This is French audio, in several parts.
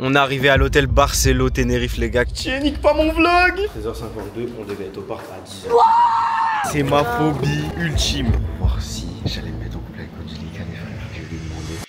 On est arrivé à l'hôtel Barcelo Tenerife les gars. Tiens, nique pas mon vlog. 13h52, on devait être au parc à 10h. C'est ma phobie ultime. Voir si j'allais me mettre en couple avec Angelica les frères. Je vais lui demander.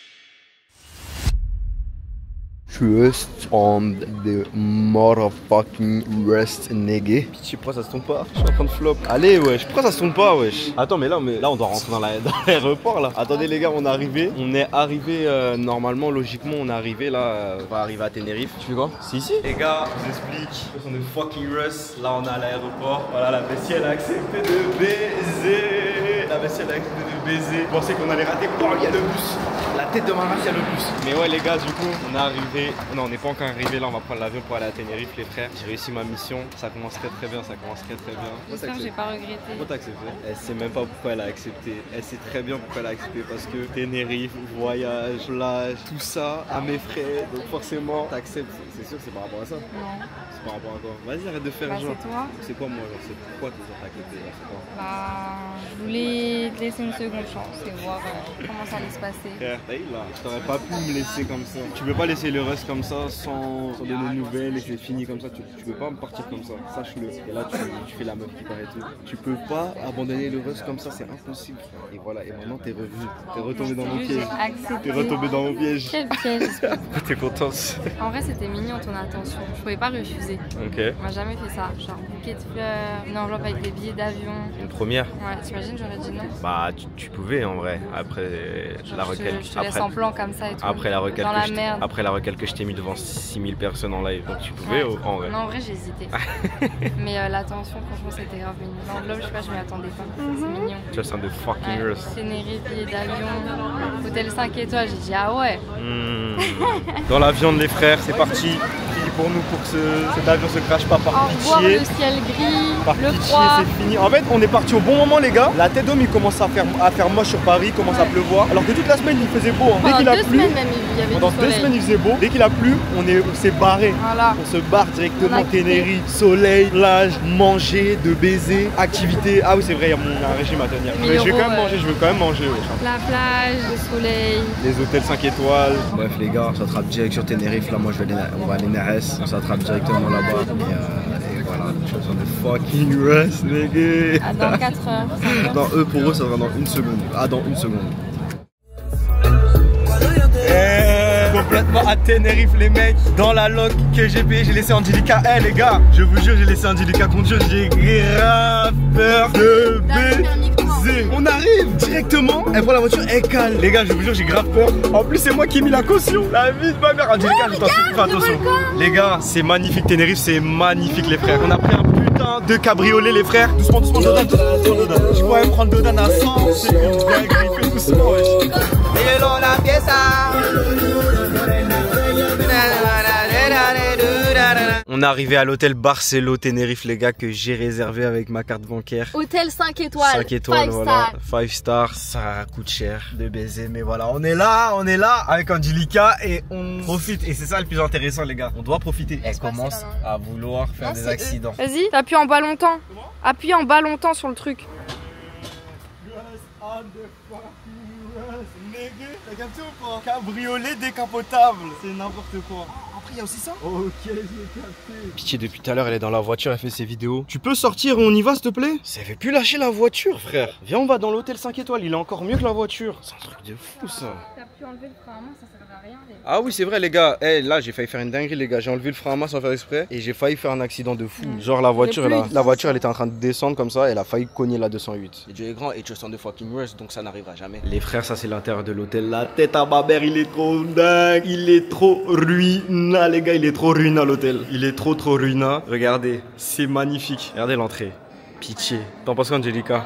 Trust on the motherfucking rest nigga. Pitié, pourquoi ça se tombe pas? Je suis en train de flop. Allez wesh, pourquoi ça se tombe pas wesh? Attends mais là on doit rentrer dans l'aéroport là. Attendez les gars, on est arrivé. On est arrivé normalement, logiquement on est arrivé là. On va arriver à Tenerife. Tu fais quoi? Si. Les gars, je vous explique. On est fucking rust. Là on est à l'aéroport. Voilà, la bestiole a accepté de baiser. La bestiole a accepté de baiser. Je pensais qu'on allait rater. Oh, il y a le bus. La tête de ma race, il y a le bus. Mais ouais les gars, du coup on est arrivé. Non, on n'est pas encore arrivé là, on va prendre l'avion pour aller à Tenerife les frères. J'ai réussi ma mission, ça commence très bien, ça commence très bien. J'espère que j'ai pas regretté. Pourquoi t'as accepté? Elle sait même pas pourquoi elle a accepté. Elle sait très bien pourquoi elle a accepté, parce que Tenerife, voyage, plage, tout ça à mes frais. Donc forcément t'acceptes. C'est sûr que c'est par rapport à ça? Non. C'est par rapport à quoi? Vas-y, arrête de faire genre. C'est toi. C'est quoi moi genre? C'est pourquoi t'as accepté là? C'est quoi? Je voulais te laisser une seconde chance et voir comment ça allait se passer. Frère, t'as eu là. Je t'aurais pas pu me laisser comme ça. Tu peux pas laisser le reste comme ça sans donner de nouvelles et que c'est fini comme ça. Tu peux pas me partir comme ça, sache-le. Et là tu fais la meuf qui paraît tout. Tu peux pas abandonner le reste comme ça, c'est impossible. Et voilà, et maintenant t'es revenu. T'es retombé dans mon piège. T'es retombé dans mon piège. Quel piège. Pourquoi t'es contente? En vrai c'était mignon ton attention. Je pouvais pas refuser. Ok. On m'a jamais fait ça. Genre un bouquet de fleurs, une enveloppe avec des billets d'avion. Une première? Ouais, t'imagines j'aurais dit non. Bah tu pouvais en vrai. Après la requête. Je te laisse en plan comme ça et tout. Après la requête. Dans la merde. Après la requête que je t'ai mis devant 6000 personnes en live. Donc tu pouvais en vrai. Non, en vrai j'ai hésité. Mais l'attention franchement c'était grave mignon. L'enveloppe je sais pas, je m'y attendais pas. C'est mignon. Tu vois, c'est un de fucking earth. Tenerife, billets d'avion, hôtel 5 étoiles, j'ai dit ah ouais. Dans la viande les frères, c'est parti. Pour nous, pour que cet avion se crache pas par pitié. Au revoir le ciel gris, par le pitié, froid. c'est fini. En fait, on est parti au bon moment les gars. La tête d'homme il commence à faire moche sur Paris, il commence à pleuvoir. Alors que toute la semaine il faisait beau. Hein. Dès qu'il a plu, pendant 2 semaines il faisait beau. Dès qu'il a plu, on s'est barré. Voilà. On se barre directement Tenerife, soleil, plage, manger, de baiser, activité. Ah oui c'est vrai, il y a un régime à tenir. Mais je vais quand même manger, je veux quand même manger. Ouais. La plage, le soleil. Les hôtels 5 étoiles. Bref les gars, ça attrape direct sur Tenerife. Là moi on va aller Neres. On s'attrape directement là-bas. Et voilà, je suis en train de fucking rest, nigga. Ah, dans 4 heures. Non, eux, pour eux, ça sera dans 1 seconde. Ah, dans 1 seconde. Complètement à Tenerife, les mecs. Dans la log que j'ai payé, j'ai laissé Angelica. Les gars, je vous jure, j'ai laissé Angelica conduire. J'ai grave peur de baiser. On arrive directement, elle prend la voiture, elle cale. Les gars, je vous jure, j'ai grave peur. En plus, c'est moi qui ai mis la caution. La vie de ma mère, Angelica, fais attention. Les gars, c'est magnifique Tenerife, c'est magnifique les frères. On a pris un putain de cabriolet les frères. Doucement, Dodan. Je pourrais même prendre Dodan à 100. C'est bien grippé doucement, wesh. Hello la pieza. On est arrivé à l'hôtel Barcelo Tenerife les gars, que j'ai réservé avec ma carte bancaire. Hôtel 5 étoiles. 5 étoiles, 5 voilà. stars. 5 stars, ça coûte cher de baiser, mais voilà, on est là avec Angelica et on profite. Et c'est ça le plus intéressant les gars, on doit profiter. Elle commence à vouloir faire des accidents. Vas-y, appuie en bas longtemps. Appuie en bas longtemps sur le truc. T'as capté ou pas? Cabriolet décapotable, c'est n'importe quoi. Après il y a aussi ça. Ok, je l'ai capté. Pitié, depuis tout à l'heure elle est dans la voiture, elle fait ses vidéos. Tu peux sortir, on y va s'il te plaît? Ça fait plus lâcher la voiture frère. Viens, on va dans l'hôtel 5 étoiles, il est encore mieux que la voiture. C'est un truc de fou ça. T'as pu enlever le frein à main, ça sert à rien. Ah oui c'est vrai les gars, là j'ai failli faire une dinguerie les gars, j'ai enlevé le frein à main sans faire exprès et j'ai failli faire un accident de fou. Genre la voiture elle était en train de descendre comme ça, elle a failli cogner la 208. Et Dieu est grand et Dieu de fucking rest, donc ça n'arrivera jamais. Les frères, ça c'est l'intérieur de l'hôtel, la tête à ma mère, il est trop dingue, il est trop ruina les gars, il est trop ruina l'hôtel. Il est trop ruina. Regardez, c'est magnifique. Regardez l'entrée. Pitié. T'en penses quoi Angelica?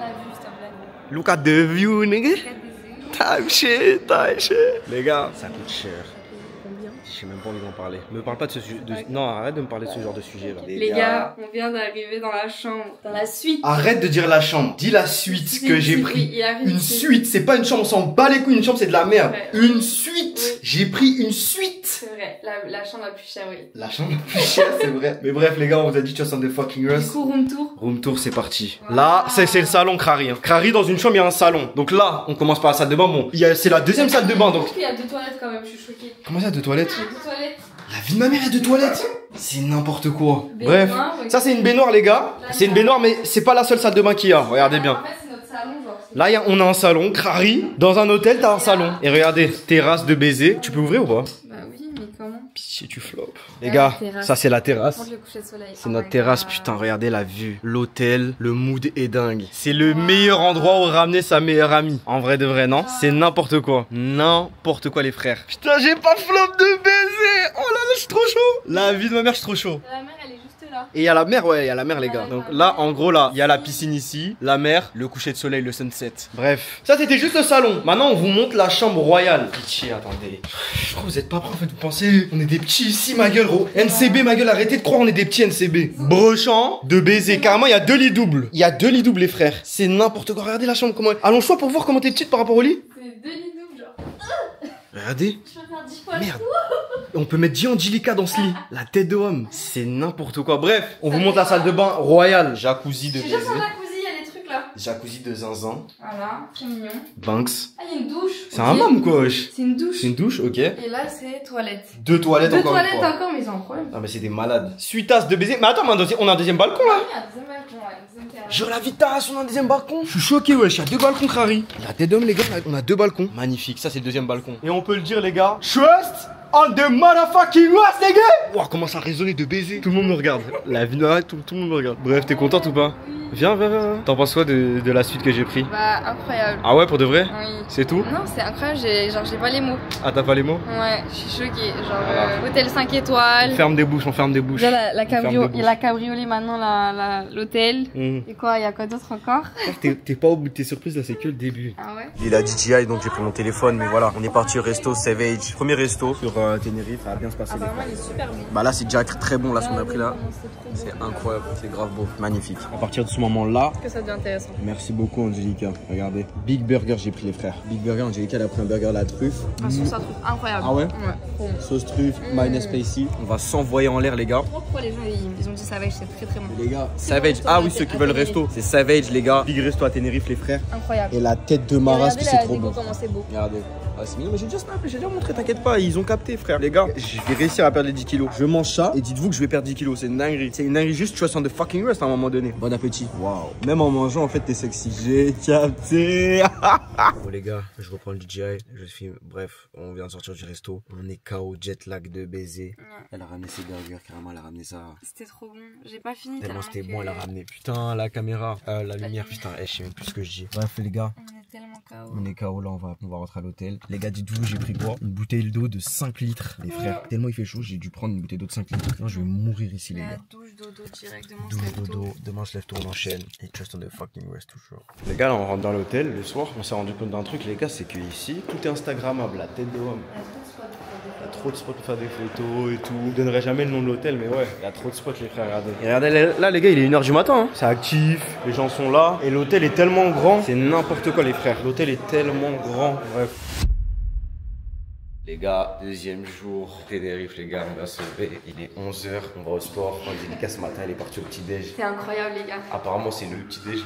Look at the view nigga. Time shit. Les gars, ça coûte cher. J'ai même pas envie d'en parler. Me parle pas de ce sujet. Non, arrête de me parler de ce genre de sujet là. Les gars, on vient d'arriver dans la chambre. Dans la suite. Arrête de dire la chambre. Dis la suite que j'ai pris. Oui, une suite, c'est pas une chambre. On s'en bat les couilles. Une chambre, c'est de la merde. Ouais. Une suite. J'ai pris une suite. C'est vrai, la chambre la plus chère, oui. La chambre la plus chère, c'est vrai. Mais bref, les gars, on vous a dit Trust on the fucking Rust. Du coup, room tour. Room tour, c'est parti. Là, c'est le salon Crary. Hein. Crary, dans une chambre, il y a un salon. Donc là, on commence par la salle de bain. Bon, c'est la deuxième salle de bain. Donc. Il y a 2 toilettes quand même, je suis choquée. Comment ça, 2 toilettes? Il y a 2 toilettes. La vie de ma mère a 2 toilettes. C'est n'importe quoi. Baignoire, Bref, oui. ça c'est une baignoire, les gars. C'est une baignoire, mais c'est pas la seule salle de bain qu'il y a. Regardez bien. En fait, c'est notre salon, genre. Là, on a un salon. Crary. Dans un hôtel, t'as un salon. Et regardez, terrasse de baiser. Tu peux ouvrir ou pas? Bah oui, mais comment? Pitié, tu flopes. Les gars, ça c'est la terrasse. Le coucher de soleil. C'est notre terrasse, putain, regardez la vue. L'hôtel, le mood est dingue. C'est le meilleur endroit où ramener sa meilleure amie. En vrai de vrai, non? C'est n'importe quoi. N'importe quoi, les frères. Putain, j'ai pas flop de baiser. Oh là là, je suis trop chaud. La vie de ma mère, je suis trop chaud. La mer, elle est juste là. Et il y a la mer, ouais, il y a la mer, les gars. Donc là, en gros, là, il y a la piscine ici, la mer, le coucher de soleil, le sunset. Bref, ça c'était juste le salon. Maintenant, on vous montre la chambre royale. Pitié, attendez. Je crois que vous êtes pas prêts, en fait, vous pensez, on est des petits ici, ma gueule, gros. NCB, ma gueule, arrêtez de croire, on est des petits NCB. Brochant de baiser. Carrément, il y a 2 lits doubles. Il y a 2 lits doubles, les frères. C'est n'importe quoi. Regardez la chambre, comment elle. Allons-toi pour voir comment t'es petite par rapport au lit. C'est 2 lits doubles, genre. Regardez. Je peux faire 10 fois Merde. On peut mettre 10 Angelica dans ce lit. La tête de homme. C'est n'importe quoi. Bref, on vous montre la salle de bain royale. Jacuzzi de Je suis juste en baiser. jacuzzi, il y a des trucs là. Jacuzzi de zinzin. Voilà, très mignon. Banks. Ah, il y a une douche. C'est un homme quoi, wesh. C'est une douche. C'est une douche, ok. Et là, c'est toilette. 2 toilettes 2 encore une toilettes fois. encore, mais ils ont un problème. Ah mais c'est des malades. Suitasse de baiser. Mais attends, mais on a un deuxième balcon là. Oui, il y a un deuxième balcon, ouais, une deuxième terrasse. Genre la vitasse, on a un deuxième balcon. Je suis choqué, wesh. Il y a 2 balcons, Crary. La tête d'homme, les gars, on a 2 balcons. Magnifique, ça c'est le deuxième balcon. Et on peut le dire, les gars. Trust on the motherfucking Rust, les gars. Wow, comment ça résonner de baiser. Tout le monde me regarde. La vie, tout le monde me regarde. Bref, t'es contente ou pas? Viens. T'en penses quoi de la suite que j'ai pris? Bah, incroyable. Ah ouais, pour de vrai? Oui. C'est tout? Non, c'est incroyable, j'ai pas les mots. Ah, t'as pas les mots? Ouais, je suis choquée. Genre, Voilà. hôtel 5 étoiles. On ferme des bouches, on ferme des bouches. Déjà, la On ferme des il y a bouches. la cabriolet maintenant, l'hôtel. Mmh. Et quoi, il y a quoi d'autre encore? T'es pas au bout de tes surprises là, c'est que le début. Ah ouais? Il a DJI donc j'ai pris mon téléphone, mais voilà, on est parti au resto Savage. Premier resto sur Tenerife, ça va bien se passer. Apparemment, il est super bon. Bah là c'est déjà très bon là ce qu'on a pris là. C'est incroyable, c'est grave beau, magnifique. À partir de ce moment là, Que ça devient intéressant. merci beaucoup Angelica. Regardez, Big Burger j'ai pris les frères. Big Burger, Angelica elle a pris un burger à la truffe. Ah, sauce à truffe, incroyable. Ah ouais? Ouais, trop bon. Sauce truffe, mayonnaise spicy. On va s'envoyer en l'air les gars. Pourquoi les gens ils ont dit Savage, c'est très très bon. Les gars, Savage, ah oui ceux qui veulent le resto, c'est Savage les gars. Big resto à Tenerife les frères. Incroyable. Et la tête de Et Maras, regardez c'est la trop déco, bon. comment c'est beau. Regardez. Ah, c'est mignon, mais j'ai déjà snappé, j'ai déjà montré, t'inquiète pas, ils ont capté, frère. Les gars, je vais réussir à perdre les 10 kilos. Je mange ça et dites-vous que je vais perdre 10 kilos. C'est une dinguerie. C'est une dinguerie juste, tu vois, sans de fucking rest à un moment donné. Bon appétit. Waouh. Même en mangeant, en fait, t'es sexy. J'ai capté. Bon, les gars, je reprends le DJI. Je filme. Bref, on vient de sortir du resto. On est KO, jet lag de baiser. Ouais. Elle a ramené ses burgers, carrément, elle a ramené ça. C'était trop bon. J'ai pas fini. Tellement c'était que- bon, elle a ramené. Putain, la caméra, la lumière, putain, je sais même plus ce que je dis. Bref, les gars. On est tellement KO. On est KO là, on va rentrer à l'hôtel. Les gars, dites-vous, j'ai pris quoi? Une bouteille d'eau de 5 litres. Les frères, tellement il fait chaud, j'ai dû prendre une bouteille d'eau de 5 litres. Sinon, je vais mourir ici, les La gars. douche dodo directement. Douche c'est dodo, tout. demain je lève tôt, on enchaîne. Et trust on the fucking rest toujours. Les gars, là, on rentre dans l'hôtel le soir. On s'est rendu compte d'un truc, les gars, c'est que ici, tout est Instagrammable, la tête de homme. Il y a trop de spots pour faire des photos et tout. Je donnerai jamais le nom de l'hôtel, mais ouais, il y a trop de spots, les frères, regardez. Et regardez, là, les gars, il est 1h du matin. Hein. C'est actif, les gens sont là. Et l'hôtel est tellement grand, c'est n'importe quoi, les frères. L'hôtel est tellement grand, bref. Les gars, deuxième jour, Tenerife, les gars, on va sauver. Il est 11h, on va au sport. Angelica, ce matin, elle est partie au petit-déj. C'est incroyable, les gars. Apparemment, c'est le petit-déj,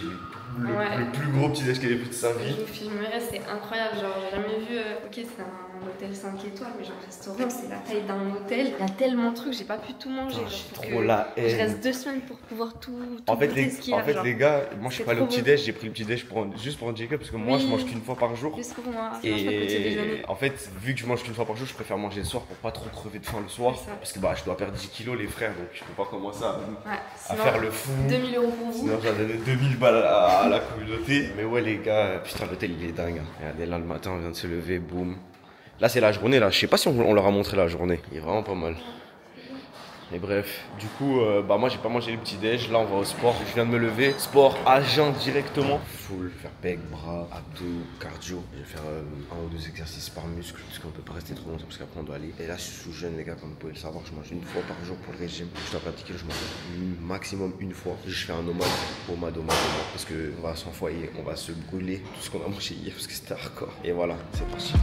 Ouais. le plus gros petit-déj qu'elle ait fait de sa Je vie. vous filmerai, c'est incroyable. Genre, j'ai jamais vu. Ok, c'est un hôtel 5 étoiles, mais genre, restaurant, c'est la taille d'un hôtel. Il y a tellement de trucs, j'ai pas pu tout manger. Ah, genre, j'ai faut trop que la Je haine. reste 2 semaines pour pouvoir tout. En fait, goûter ce qu'il y a, genre. les gars, moi je suis C'est pas allé au trop bon. petit-déj, j'ai pris le petit-déj juste pour Angelica parce que moi je Oui. mange qu'une fois par jour. Juste pour moi. Je mange pas de petit déjeuner. Et en fait, vu que je mange qu'une fois par jour, je préfère manger le soir pour pas trop crever de faim le soir. C'est ça. Parce que bah, je dois perdre 10 kilos, les frères, donc je peux pas commencer à Ouais, sinon, faire le fou. 2000 € pour vous. Sinon, j'en donne 2000 balles à la communauté. Mais ouais, les gars, putain, l'hôtel il est dingue. Hein. Regardez, là le matin, on vient de se lever, boum. Là, c'est la journée, là. Je sais pas si on leur a montré la journée. Il est vraiment pas mal. Mais bref, du coup, bah moi j'ai pas mangé le petit déj. Là on va au sport. Je viens de me lever. Sport à jeun directement. Full, faire pec, bras, abdos, cardio. Je vais faire 1 ou 2 exercices par muscle parce qu'on peut pas rester trop longtemps parce qu'après on doit aller. Et là je suis sous jeûne les gars, comme vous pouvez le savoir. Je mange une fois par jour pour le régime. Je dois pratiquer, je mange maximum une fois. Je fais un nomade, omad parce que on va s'enfoyer, on va se brûler tout ce qu'on a mangé hier parce que c'était hardcore. Et voilà, c'est parti.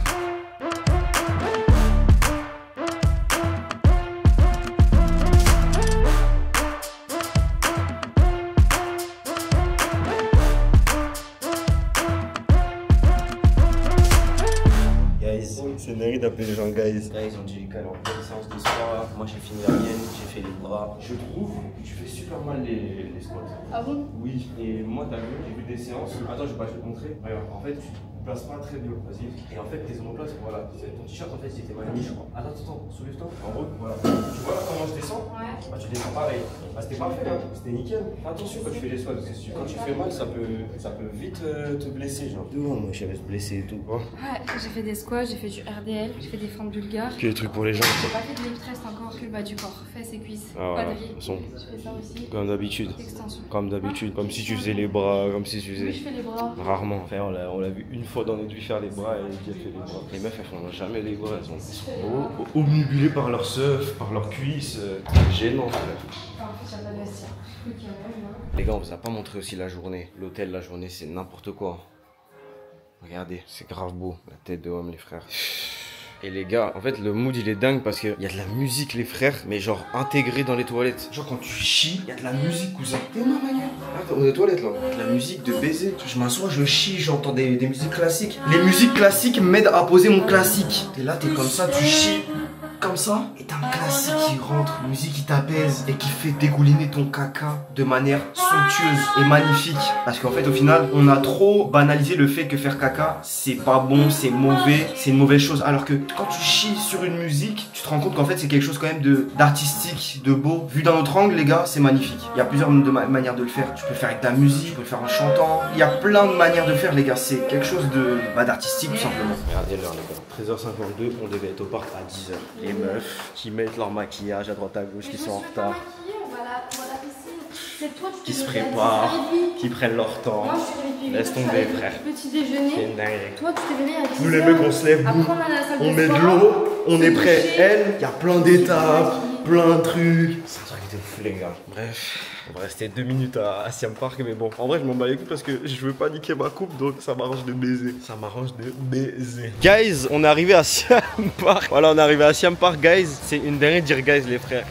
j'appelle les gens guys. Là, ils ont dit qu'elle est en pleine séance de squat. Moi, j'ai fini la mienne, j'ai fait les bras. Je trouve que tu fais super mal les squats. Ah bon? Oui, et moi, t'as vu, j'ai vu des séances. Attends, je vais pas te montrer. Regarde, en fait, tu places pas très bien. Vas-y. Et en fait, tes omoplates, voilà. Ton t-shirt, en fait, c'était mal mis, je crois. Attends, soulève-toi. En gros, voilà. Tu vois comment je descends? Ouais. Bah, tu descends pareil. Bah, c'était parfait, hein. C'était nickel. Attention quand tu fais les squats, parce que quand tu fais mal, ça peut vite te blesser, genre. Moi, je savais se blesser et tout. Ouais, j'ai fait des squats, j'ai fait du RDL, j'ai fait des fentes bulgares. Que des trucs pour les gens. J'ai pas fait de leg press encore, que le bas du corps, fesses et cuisses, quadris. Je fais ça aussi. Comme d'habitude. Extension. Comme d'habitude. Comme si tu faisais les bras, comme si tu faisais. Oui, je fais les bras. Rarement. Enfin, on l'a vu une fois dans notre vie faire les bras et elle fait les bras. Les meufs, elles font jamais les bras, elles sont omnibulées par leur seuf, par leurs cuisses. Gênant, frère. En fait, il y a pas de vestiaire. Les gars, on vous a pas montré aussi la journée. L'hôtel, la journée, c'est n'importe quoi. Regardez, c'est grave beau. La tête de homme, les frères. Et les gars, en fait, le mood il est dingue parce qu'il y a de la musique, les frères, mais genre intégrée dans les toilettes. Genre quand tu chies, il y a de la musique, cousin. T'es ma manière. Attends, on est aux toilettes là. De la musique de baiser. Je m'assois, je chie, j'entends des musiques classiques. Les musiques classiques m'aident à poser mon classique. T'es là, t'es comme ça, tu chies. Comme ça, et t'as un classique qui rentre, une musique qui t'apaise et qui fait dégouliner ton caca de manière somptueuse et magnifique. Parce qu'en fait, au final, on a trop banalisé le fait que faire caca, c'est pas bon, c'est mauvais, c'est une mauvaise chose. Alors que quand tu chies sur une musique, tu te rends compte qu'en fait, c'est quelque chose quand même d'artistique, de beau. Vu d'un autre angle, les gars, c'est magnifique. Il y a plusieurs manières de le faire. Tu peux le faire avec ta musique, tu peux le faire en chantant. Il y a plein de manières de le faire, les gars. C'est quelque chose d'artistique, tout simplement. Regardez l'heure, les gars. 13h52, on devait être au parc à 10h. Les meufs qui mettent leur maquillage à droite à gauche, qui sont en retard, qui se préparent, qui prennent leur temps. Laisse tomber, frère. Petit déjeuner. C'est une dinguerie. Toi, tu t'es réveillé à 10h. Nous, les mecs, on se lève, on met de l'eau, on est prêt. Elle, il y a plein d'étapes, plein de trucs. C'est un truc de fou, les gars. Bref. On va rester 2 minutes à Siam Park, mais bon, en vrai je m'en bats les couilles parce que je veux pas niquer ma coupe, donc ça m'arrange de baiser. Ça m'arrange de baiser. Guys, on est arrivé à Siam Park. Voilà, on est arrivé à Siam Park, guys. C'est une dinguerie de dire guys, les frères.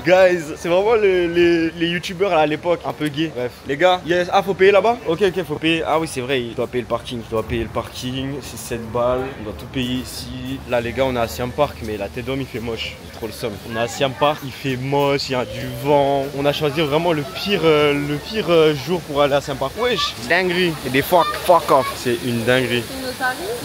Guys, c'est vraiment les youtubeurs à l'époque, un peu gay. Bref, les gars, yes. Ah, faut payer là-bas? Ok, faut payer. Ah oui, c'est vrai, il doit payer le parking. Je dois payer le parking, c'est 7 balles. On doit tout payer ici. Là, les gars, on est à Siam Park, mais la tête d'homme, il fait moche. J'ai trop le somme. On est à Siam Park, il fait moche, il y a du vent. On a choisi vraiment le pire jour pour aller à Siam Park. Wesh, dinguerie. Et des fuck off. C'est une dinguerie.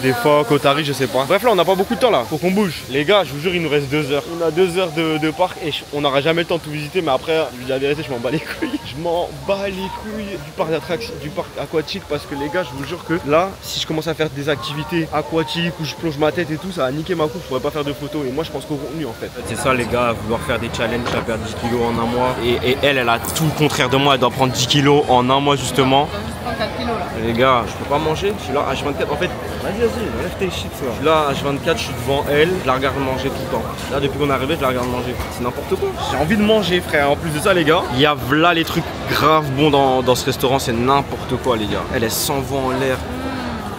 Des fuck, Otari, je sais pas. Bref, là, on n'a pas beaucoup de temps là. Faut qu'on bouge. Les gars, je vous jure, il nous reste 2 heures. On a 2 heures de parc et on n'aura jamais le temps de tout visiter. Mais après, je vous dis la vérité, je m'en bats les couilles. Je m'en bats les couilles du parc d'attraction, du parc aquatique. Parce que les gars, je vous jure que là, si je commence à faire des activités aquatiques où je plonge ma tête et tout, ça va niquer ma coupe. Je pourrais pas faire de photos. Et moi, je pense qu'au contenu en fait. C'est ça, les gars, vouloir faire des challenges à perdre 10 kilos en un mois. Et elle a tout le contraire de moi. Elle doit prendre 10 kilos en un mois justement. Les gars, je peux pas manger, je suis là H24. En fait, vas-y, enlève tes chips là. Je suis là H24, je suis devant elle, je la regarde manger tout le temps. Là, depuis qu'on est arrivé, je la regarde manger. C'est n'importe quoi. J'ai envie de manger, frère. En plus de ça, les gars, il y a là les trucs grave bons dans ce restaurant. C'est n'importe quoi, les gars. Elle s'envoie en l'air.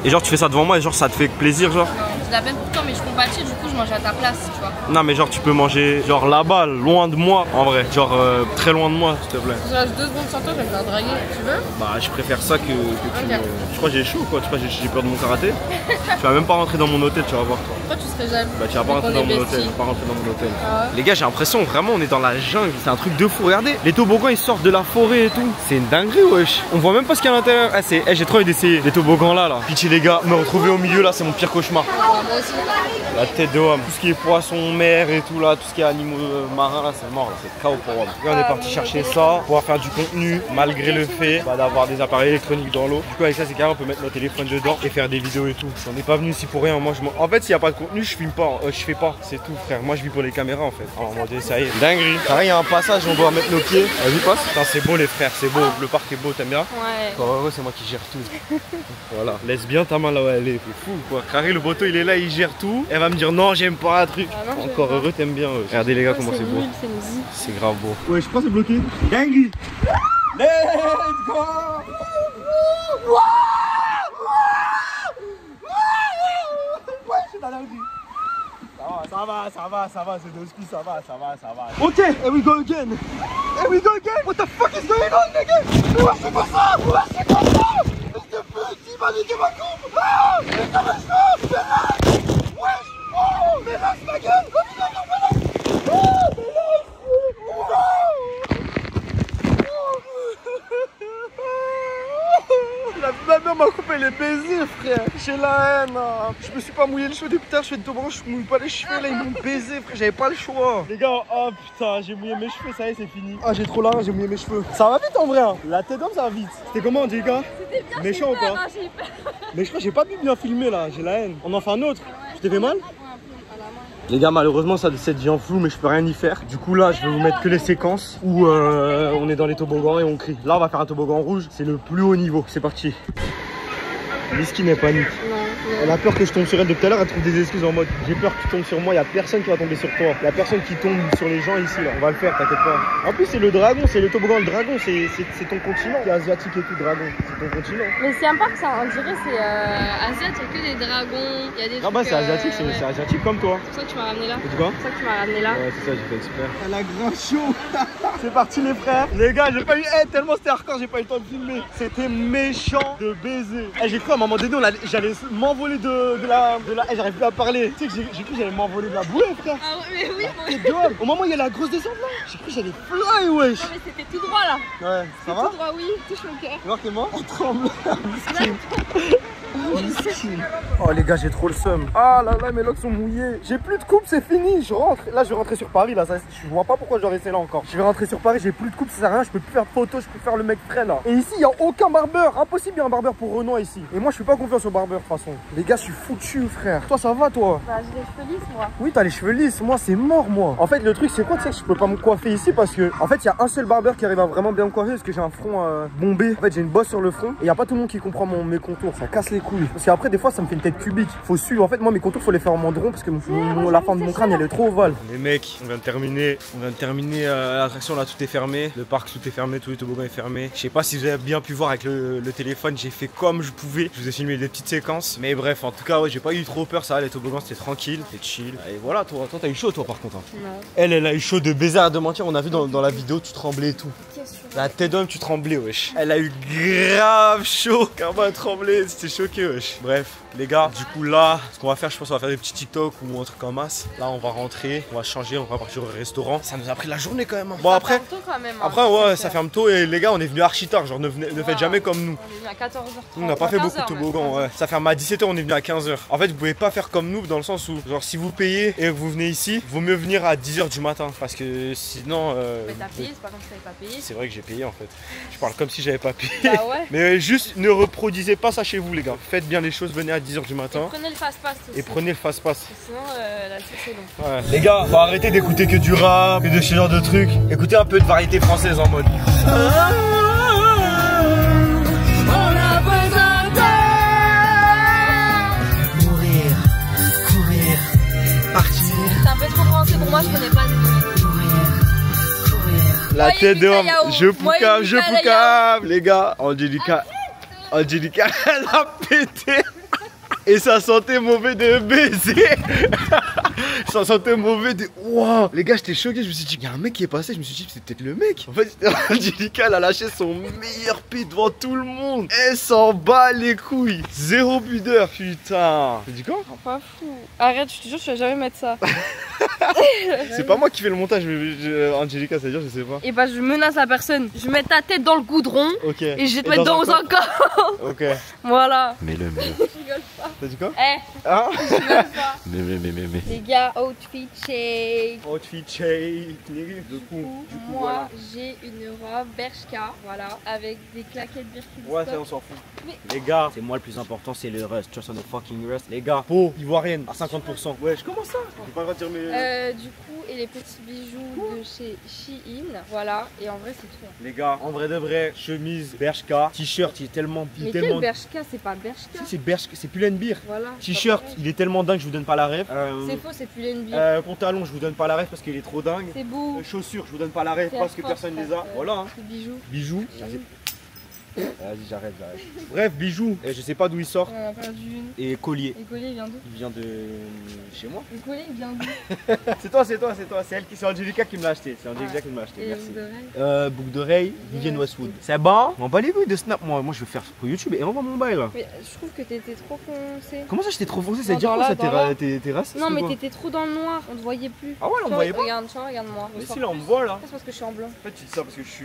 Et genre, tu fais ça devant moi et genre, ça te fait plaisir, genre. Je la peine pour toi, mais je compatis, du coup, je mange à ta place, tu vois. Non, mais genre, tu peux manger, genre là-bas, loin de moi, en vrai. Genre, très loin de moi, s'il te plaît. Je reste 2 secondes sans toi, je vais me faire draguer. Tu veux? Bah, je préfère ça que tu me... Je crois que j'ai chaud, quoi. Tu crois que j'ai peur de mon karaté? Tu vas même pas rentrer dans mon hôtel, tu vas voir, toi. Pourquoi tu serais jaloux? Bah, tu vas pas rentrer dans mon hôtel. Pas rentrer dans mon hôtel. Ah ouais. Les gars, j'ai l'impression, vraiment, on est dans la jungle. C'est un truc de fou. Regardez, les toboggans, ils sortent de la forêt et tout. C'est une dinguerie, wesh. On voit même pas ce qu'il y a à l'intérieur. Ah, j'ai trop envie d'essayer les toboggans là. Pitié, les gars, me retrouver au milieu là, c'est mon pire cauchemar. Moi aussi. La tête de homme, tout ce qui est poisson, mer et tout là, tout ce qui est animaux marins là, c'est mort là, c'est KO pour homme. Là, on est parti chercher ça, pour pouvoir faire du contenu, malgré le fait d'avoir des appareils électroniques dans l'eau. Du coup, avec ça, c'est carré, on peut mettre nos téléphones dedans et faire des vidéos et tout. On n'est pas venu ici pour rien. Moi, en fait, s'il n'y a pas de contenu, je filme pas, je fais pas, c'est tout, frère. Moi, je vis pour les caméras en fait. Alors, on ça y est, dinguerie. Pareil, il y a un passage, on doit mettre nos pieds. Vas-y, passe. Putain, c'est beau, les frères, c'est beau. Le parc est beau, t'aimes bien? Ouais. Encore heureux, c'est moi qui gère tout. Voilà, laisse bien ta main là où elle est, c'est fou quoi. Carré, le poteau, il est là, il gère tout. Elle va me dire non, j'aime pas un truc. Ah non, encore heureux, t'aimes bien. Regardez les gars, comment c'est beau. C'est grave beau. Ouais, je crois que c'est bloqué. Dingue. Let's go. Ouais, je suis dans la rue. Ça va, c'est 2 skis, ça va. Ok, here we go again. What the fuck is going on, nigga? Ouais, c'est quoi ça? Espèce de petit, il va niquer ma coupe. Ah, mais ça va chaud. Wesh. Oh, mais lâche ma gueule. Oh, mais lâche. Ma mère m'a coupé les baisers, frère. J'ai la haine. Hein. Je me suis pas mouillé les cheveux depuis tard. Je fais de toboggan, je mouille pas les cheveux. Là, ils m'ont baisé, frère. J'avais pas le choix. Les gars, oh putain, j'ai mouillé mes cheveux. Ça y est, c'est fini. Ah, j'ai trop la haine, j'ai mouillé mes cheveux. Ça va vite en vrai. Hein. La tête d'homme, ça va vite. C'était comment, Angelica? C'était bien. Méchant ou pas? Mais je crois que j'ai pas pu bien filmer là. J'ai la haine. On en fait un autre. Je t'ai fait mal? Les gars, malheureusement, ça devient en flou, mais je peux rien y faire. Du coup, là, je vais vous mettre que les séquences où on est dans les toboggans et on crie. Là, on va faire un toboggan rouge. C'est le plus haut niveau. C'est parti. Miskin est panique. Elle a peur que je tombe sur elle depuis tout à l'heure, elle trouve des excuses en mode j'ai peur que tu tombes sur moi, il y a personne qui va tomber sur toi. Il y a personne qui tombe sur les gens ici là. On va le faire, t'inquiète pas. En plus c'est le dragon, c'est le toboggan, le dragon, c'est ton continent. C'est asiatique et tout, dragon, c'est ton continent. Mais c'est un parc ça, on dirait c'est asiatique, il y a que des dragons, il y a des trucs. Ah bah c'est asiatique, c'est asiatique comme toi. C'est pour ça que tu m'as ramené là. C'est quoi? C'est pour ça que tu m'as ramené là. Ouais c'est ça, j'ai fait exprès. Elle a grand chaud. C'est parti les frères. Les gars, j'ai pas eu tellement c'était hardcore, j'ai pas eu le temps de filmer. C'était méchant de baiser. J'ai cru à un moment donné j'allais m'envoler de la j'arrive plus à parler. Tu sais que j'ai cru que j'allais m'envoler de la bouée, frère. Ah ouais, mais oui, C'est drôle. Au moment où il y a la grosse descente là, j'ai cru que j'allais fly, wesh. non mais c'était tout droit là. Ouais, ça va? Tout droit, oui, touche mon cœur. Alors t'es mort? Elle tremble. Oh les gars, j'ai trop le seum. Ah là là, mes locks sont mouillés. J'ai plus de coupe, c'est fini. Je rentre. Là, je vais rentrer sur Paris. Là, je vois pas pourquoi je dois rester là encore. Je vais rentrer sur Paris. J'ai plus de coupe, ça sert à rien. Je peux plus faire de photos. Je peux faire le mec frais là. Et ici, il y a aucun barbeur. Impossible, il y a un barbeur pour Renoir ici. Et moi, je fais pas confiance au barbeur de toute façon. Les gars, je suis foutu, frère. Toi, ça va, toi? Bah, j'ai les cheveux lisses, moi. Oui, t'as les cheveux lisses. Moi, c'est mort, moi. En fait, le truc, c'est quoi? Tu sais que je peux pas me coiffer ici parce que, en fait, il y a un seul barbeur qui arrive à vraiment bien me coiffer parce que j'ai un front bombé. En fait, j'ai une bosse sur le front. Et il y a pas tout le monde qui comprend mes contours. Ça casse les couilles. Parce qu'après, des fois, ça me fait une tête cubique. Faut suivre. En fait, moi, mes contours, faut les faire en mandron parce que la forme de mon crâne, elle est trop ovale. Les mecs, on vient de terminer l'attraction là, tout est fermé. Le parc, tout est fermé, tout le toboggan est fermé. Je sais pas si vous avez bien pu voir avec le téléphone, j'ai fait comme je pouvais. Je vous ai filmé des petites séquences. Mais bref, en tout cas, ouais, j'ai pas eu trop peur. Ça va, les toboggans, c'était tranquille, c'était chill. Et voilà, toi, t'as eu chaud, toi, par contre. Hein. Non. Elle a eu chaud de baiser, de mentir. On a vu dans la vidéo, tu tremblais et tout. La tête d'homme, tu tremblais, wesh. Elle a eu grave chaud. Carrément, elle tremblait, c'était choqué, wesh. Bref, les gars, du coup, là, ce qu'on va faire, je pense qu'on va faire des petits TikTok ou un truc en masse. Là, on va rentrer, on va changer, on va partir au restaurant. Ça nous a pris la journée quand même. Hein. Bon, après, tôt quand même, hein. Après, ouais, ça ferme tôt et les gars, on est venus archi tard. Genre, ne faites jamais comme nous. On est venu à 14h30. On n'a pas fait beaucoup de toboggan, ouais. Ça ferme à 17h, on est venu à 15h. En fait, vous pouvez pas faire comme nous dans le sens où, genre, si vous payez et que vous venez ici, vaut mieux venir à 10h du matin. Parce que sinon. Mais t'as payé, c'est pas comme si t'avais pas payé. C'est vrai que j'ai payé en fait. Je parle comme si j'avais pas payé. Bah ouais. Mais juste ne reproduisez pas ça chez vous, les gars. Faites bien les choses, venez à 10h du matin. Et prenez le fast-pass aussi. Et prenez le fast-pass. Sinon, la suite c'est long. Ouais. Les gars, faut arrêter d'écouter que du rap et de ce genre de trucs. Écoutez un peu de variété française en mode. C'est un peu trop français pour moi, je connais pas. La tête d'homme, je poucave, les gars. Angelica, elle a pété. Et ça sentait mauvais de baiser. Ça sentait mauvais de... Wow. Les gars, j'étais choqué, je me suis dit, il y a un mec qui est passé, je me suis dit, c'est peut-être le mec. En fait, Angelica, elle a lâché son meilleur pied devant tout le monde. Elle s'en bat les couilles. Zéro pudeur, putain. Tu dis quoi? Oh, pas fou. Arrête, je te jure, je vais jamais mettre ça. C'est pas moi qui fais le montage, mais Angelica, ça veut dire, je sais pas. Et bah, je menace la personne. Je mets ta tête dans le goudron. Ok. Et je vais te mettre dans un corps. Ok. Voilà. Mets-le. Je rigole pas. T'as dit quoi? Hein? Je rigole pas. Mais. Les gars, outfit shade. Outfit shade. Du coup, moi, j'ai une robe Bershka, voilà, avec des claquettes Birkenstock. Ouais, ça, on s'en fout. Mais... Les gars, C'est moi le plus important, c'est le rust. Trust on the fucking rust. les gars, peau ivoirienne à 50%. Ouais, je commence ça. J'ai pas le droit de dire mes... Du coup, et les petits bijoux de chez Shein, voilà, et en vrai, c'est tout. Les gars, en vrai de vrai, chemise, Bershka, t-shirt, il est tellement... Mais quel Bershka? C'est pas Bershka. Si, c'est Bershka, c'est Pull&Bear. Voilà. T-shirt, il est tellement dingue, je vous donne pas la rêve. C'est faux, c'est Pull&Bear. Pantalon, je vous donne pas la rêve parce qu'il est trop dingue. C'est beau. Chaussures, je vous donne pas la rêve C'est parce que Air Force, personne les a. Voilà. Hein. C'est bijoux. Bijoux. Vas-y, j'arrête. Bref, bijoux. Et je sais pas d'où il sort. On en a perdu une. Et collier. Et collier, il vient d'où? Il vient de chez moi. Le collier, il vient d'où? C'est toi. C'est Angelica qui me l'a acheté. C'est Angelica qui me l'a acheté. Et Merci. les boucles d'oreilles? Boucle d'oreille, Vivienne Westwood. C'est bon? On va les couilles de Snap. Moi, je veux faire pour YouTube et envoie mon bail là. Mais je trouve que t'étais trop foncé. Comment ça, j'étais trop foncé? Ça Non, veut dire dans quoi ça? là. T'es raciste? Non, ou mais quoi? t'étais trop dans le noir, on te voyait plus. Ah ouais, là, on me voyait pas? Regarde, tu vois, regarde-moi. Mais si, là, on me voit là. C'est parce que je suis en blanc. En fait, tu dis ça parce que je suis.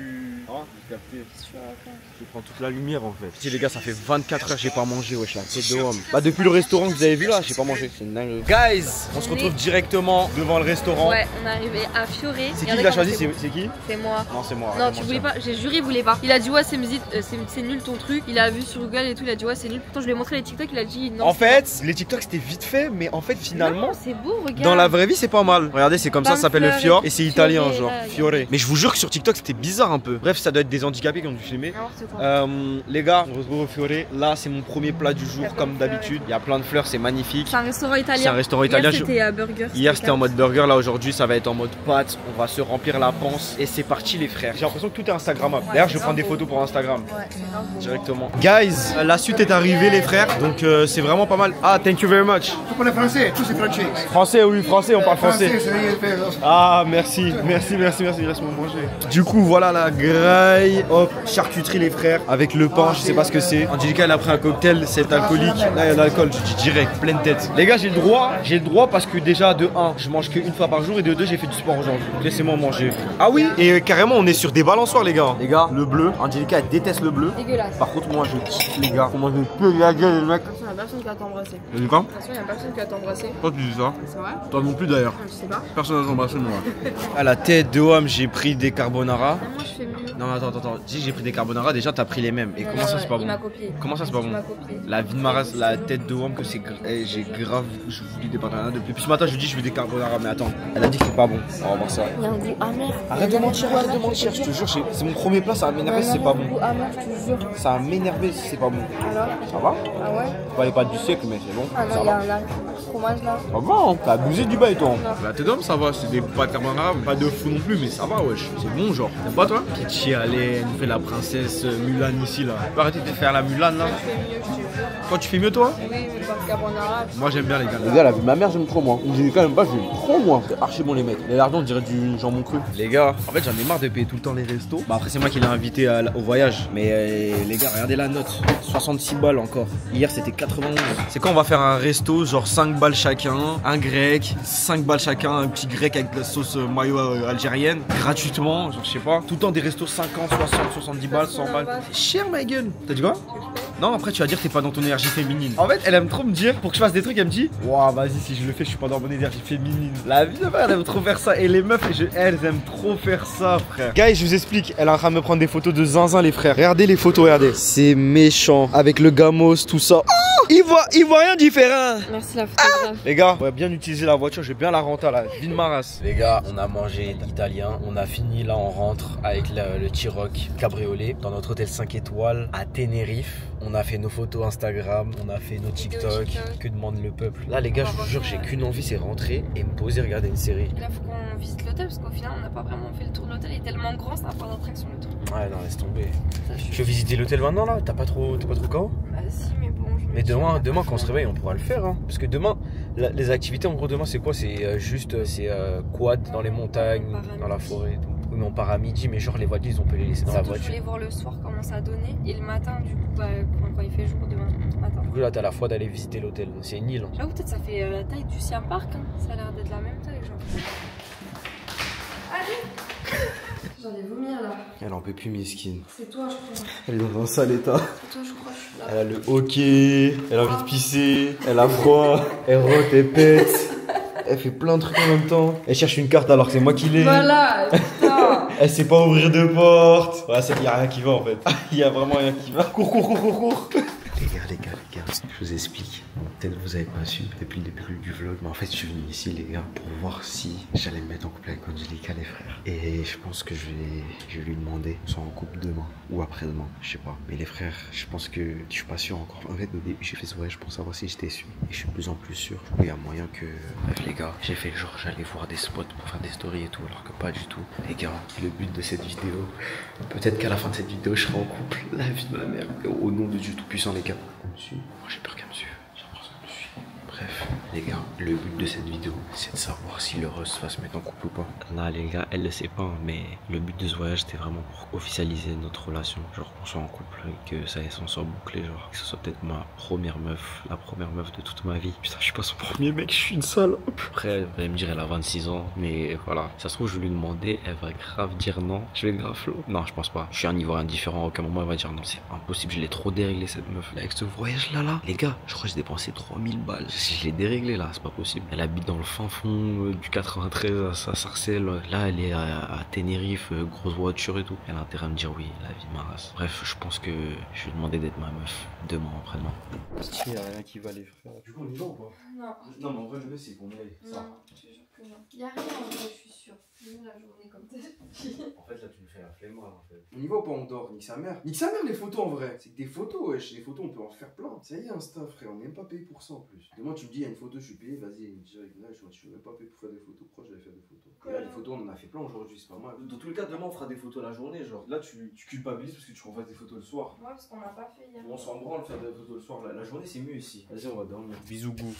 Hein, j'ai capté. Qu'est-ce que tu racontes? Je prends toute la lumière en fait. Si les gars, ça fait 24 heures, j'ai pas mangé, wesh, la tête de homme. Bah, depuis le restaurant que vous avez vu là, j'ai pas mangé. C'est une dingue. Guys, on se retrouve directement devant le restaurant. Ouais, on est arrivé à Fioré. C'est qui qui l'a choisi? C'est qui? C'est moi. Non, c'est moi. Non, tu voulais pas, j'ai juré, il voulait pas. Il a dit ouais, c'est nul ton truc. Il a vu sur Google et tout, il a dit ouais, c'est nul. Pourtant, je lui ai montré les TikTok, il a dit non. En fait, les TikTok c'était vite fait, mais en fait, finalement. Non, c'est beau, regarde. Dans la vraie vie, c'est pas mal. Regardez, c'est comme ça s'appelle le Fior. Et c'est italien, Fioré, genre. là, Fiore. Mais je vous jure que sur TikTok, c'était bizarre un peu. Bref, ça doit être des handicapés qui ont dû filmer. N'importe quoi. Les gars, on se retrouve au Fiore. Là, c'est mon premier plat du jour, comme d'habitude. Il y a plein de fleurs, c'est magnifique. C'est un restaurant italien. C'est un restaurant italien. Hier, c'était burger. Hier, c'était en mode burger. Là, aujourd'hui, ça va être en mode pâte. On va se remplir la panse. Et c'est parti, les frères. J'ai l'impartion que tout est Instagrammable. Ouais, D'ailleurs, je vais c'est prendre des grave photos pour Instagram. Ouais, c'est grave beau. Directement. Guys, la suite est arrivée, les frères. Donc, c'est vraiment pas mal. Ah, thank you very much. Tu parles français, tous c'est français. Français, oui, français, on parle français. Français, c'est Ah, merci, laisse-moi manger. Du coup, voilà la graille. Hop, charcuterie, les frères. Avec le pain, je sais pas ce que c'est. Angelica, elle a pris un cocktail, c'est alcoolique. Là, il y a de l'alcool, je dis direct, pleine tête. Les gars, j'ai le droit parce que déjà, de 1, je mange qu'une fois par jour. Et de 2, j'ai fait du sport aujourd'hui. Laissez-moi manger. Ah oui, et carrément, on est sur des balançoires, les gars. Les gars, le bleu. Angelica, elle déteste le bleu. Dégueulasse. Par contre, moi, je kiffe, les gars. Comment je peux la gueule, les mecs. Attention, il y a personne qui va t'embrasser. Et du coup, Attention, il y a personne qui va t'embrasser. toi, tu dis ça. C'est vrai? Toi non plus, d'ailleurs. Je sais pas. Personne n'a embrassé, moi. À la tête de homme, j'ai pris des carbonara. Moi, je fais mieux. Non, mais attends. Si j'ai pris des carbonara, déjà, t'as pris les mêmes. Et comment ça, c'est pas Il bon? m'a copié. Comment ça, c'est pas Il bon? m'a copié. La vie de ma race, la tête de homme, que c'est. J'ai grave. Je vous dis des partenariats depuis ce matin, je lui dis, je veux des carbonara. Mais attends, elle a dit que c'est pas bon. On va voir ça. Il y a un goût amer. Arrête de mentir, je te jure, c'est mon premier plat, ça va m'énerver si c'est pas Un bon. goût amer, je te jure. Ça va m'énerver si c'est pas bon. Alors? Ça va? Ah ouais? Pas les pâtes du siècle, mais c'est bon. Ah non, Ça il y a va. un fromage là. Ça va, hein. T'as abusé du bail, toi. La tête d'homme, ça va, c'est des pâtes carbonara, pas de fou non plus, mais ça va, wesh. C'est bon, genre. T'aimes pas, toi? Pitchi, allez, elle nous fait la princesse Mulan ici, là. Tu peux arrêter de faire la Mulan, là? Je fais mieux, je te jure. Toi, tu fais mieux, toi? Oui, mais pas de carbonara. Moi, j'aime bien les gars. Les gars, la vie de ma mère, j'aime trop, moi. J'ai quand même pas, j'aime trop, moi. C'est archi bon, les mecs. Les lardons, on dirait du jambon cru. Les gars, en fait, j'en ai marre de payer tout le temps les restos. Bah, après, c'est moi qui l'ai invité au voyage. Mais les gars, regardez la note. 66 balles encore. Hier, c'était 91. C'est quand on va faire un resto, genre 5 balles chacun, un grec, 5 balles chacun, un petit grec avec de la sauce mayo algérienne, gratuitement, genre je sais pas. Tout le temps des restos 50, 60, 70 balles, 100 balles. C'est cher, ma gueule. T'as dit quoi? Non, après tu vas dire que t'es pas dans ton énergie féminine. En fait, elle aime trop me dire, pour que je fasse des trucs, elle me dit waouh, vas-y, si je le fais, je suis pas dans mon énergie féminine. La vie de ma mère, elle aime trop faire ça. Et les meufs, elles aiment trop faire ça, frère. Guys, je vous explique, elle est en train de me prendre des photos de zinzin, les frères. Regardez les photos, regardez. C'est méchant. Avec le gamos, tout ça. Oh, il voit rien différent. Merci la photographe. Les gars, on va bien utiliser la voiture, je vais bien la renter là, vie de ma race. Les gars, on a mangé italien, on a fini, là on rentre avec le T-Roc cabriolet dans notre hôtel 5 étoiles à Tenerife. On a fait nos photos Instagram, on a fait nos TikTok, que demande le peuple. Là les gars, je vous jure, j'ai qu'une envie, c'est rentrer et me poser, regarder une série. Là, faut qu'on visite l'hôtel parce qu'au final, on n'a pas vraiment fait le tour de l'hôtel. Il est tellement grand, ça n'a pas d'attraction le truc. Ouais, non, laisse tomber. Ça, je suis- Tu veux visiter l'hôtel maintenant là? T'as pas trop KO? Bah si, mais bon. Mais demain quand on se réveille, on pourra le faire. Hein. Parce que demain, les activités en gros demain, c'est quoi? C'est quad dans les montagnes, dans la forêt et tout. Oui, mais on part à midi, mais genre les voitures, on peut les laisser dans la Je voiture. voulais voir le soir comment ça donnait. Et le matin, du coup, bah, quand il fait jour, demain matin. Du coup, là, t'as la foi d'aller visiter l'hôtel. C'est une île. Hein. J'avoue, peut-être ça fait la taille du Siam Park. Hein. Ça a l'air d'être la même taille, genre. Allez. J'en ai vomir là. Elle en peut plus, miskin. C'est toi, je crois. Elle est dans un sale état. C'est toi, je crois. Je suis là. Elle a le hockey, elle a envie de pisser, elle a froid, elle rote, elle pète. Elle fait plein de trucs en même temps. Elle cherche une carte alors que c'est moi qui l'ai. Voilà, putain. Elle sait pas ouvrir de porte. Ouais, c'est qu'il y a rien qui va en fait. Il y a vraiment rien qui va. Cours. Les gars, je vous explique. Peut-être que vous avez pas su depuis le début du vlog, mais en fait je suis venu ici les gars pour voir si j'allais me mettre en couple avec Angelica les frères. Et je pense que je vais lui demander soit en couple demain ou après-demain, je sais pas. Mais les frères, je pense que je suis pas sûr encore. En fait au début j'ai fait ce voyage pour savoir si j'étais sûr. Et je suis de plus en plus sûr. Il y a moyen que... Bref les gars, j'ai fait genre j'allais voir des spots pour faire des stories et tout, alors que pas du tout. Les gars, le but de cette vidéo, peut-être qu'à la fin de cette vidéo je serai en couple. La vie de ma mère. Au nom de Dieu Tout-Puissant les gars. Elle me suit. J'ai peur qu'elle me suive. J'ai l'impression qu'elle me suit. Bref, les gars, le but de cette vidéo, c'est de savoir si le Russ va se mettre en couple ou pas. Là, les gars, elle le sait pas, mais le but de ce voyage, c'était vraiment pour officialiser notre relation. Genre qu'on soit en couple, que ça s'en soit bouclé, genre que ce soit peut-être ma première meuf, la première meuf de toute ma vie. Putain, je suis pas son premier mec, je suis une salope. Après, elle va me dire, elle a 26 ans, mais voilà. Ça se trouve, je vais lui demander, elle va grave dire non. Je vais être grave flow. Non, je pense pas. Je suis un niveau indifférent, à aucun moment elle va dire non. C'est impossible, je l'ai trop déréglé cette meuf. Avec ce voyage-là, les gars, je crois que j'ai dépensé 3000 balles. Je l'ai déréglé là, c'est pas possible. Elle habite dans le fin fond du 93 à Sarcelles. Là, elle est à Tenerife, grosse voiture et tout. Elle a intérêt à me dire oui, la vie de ma race. Bref, je pense que je vais demander d'être ma meuf demain après-demain. Il n'y a rien qui va les frères. Du coup, on y va ou pas? Non. Non, mais en vrai, le mieux c'est qu'on aille. Ça. Non, je te jure que non. Y'a rien en vrai, je suis sûre. Même la journée comme t'as dit. En fait, là, tu me fais la flemme en fait. On y va ou pas, on dort? Nique sa mère. Nique sa mère les photos en vrai. C'est que des photos, wesh. Les photos, on peut en faire plein. Ça y est, Insta, frère. On n'est même pas payé pour ça en plus. Demain, tu me dis, il y a une photo, je suis payé. Vas-y, direct là, je suis même pas payé pour faire des photos. Pourquoi j'allais faire des photos? Et là, les photos, on en a fait plein aujourd'hui, c'est pas mal. Dans tous les cas, demain, on fera des photos la journée. Genre, là, tu culpabilises parce que tu refasses des photos le soir. Ouais, parce qu'on n'a pas fait hier. On s'en branle faire des photos le soir. La journée, c'est mieux ici. Vas-y, on va dormir. Bisous goût.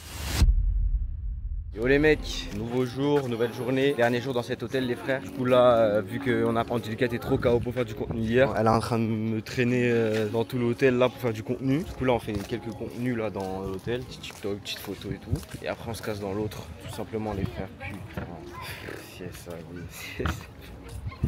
Yo les mecs, nouveau jour, nouvelle journée, dernier jour dans cet hôtel les frères. Du coup là, vu qu'on a Angelica était trop KO pour faire du contenu hier, elle est en train de me traîner dans tout l'hôtel là pour faire du contenu. Du coup là on fait quelques contenus là dans l'hôtel, petit TikTok, petites photos et tout. Et après on se casse dans l'autre, tout simplement les frères. Putain, c'est ça, oui.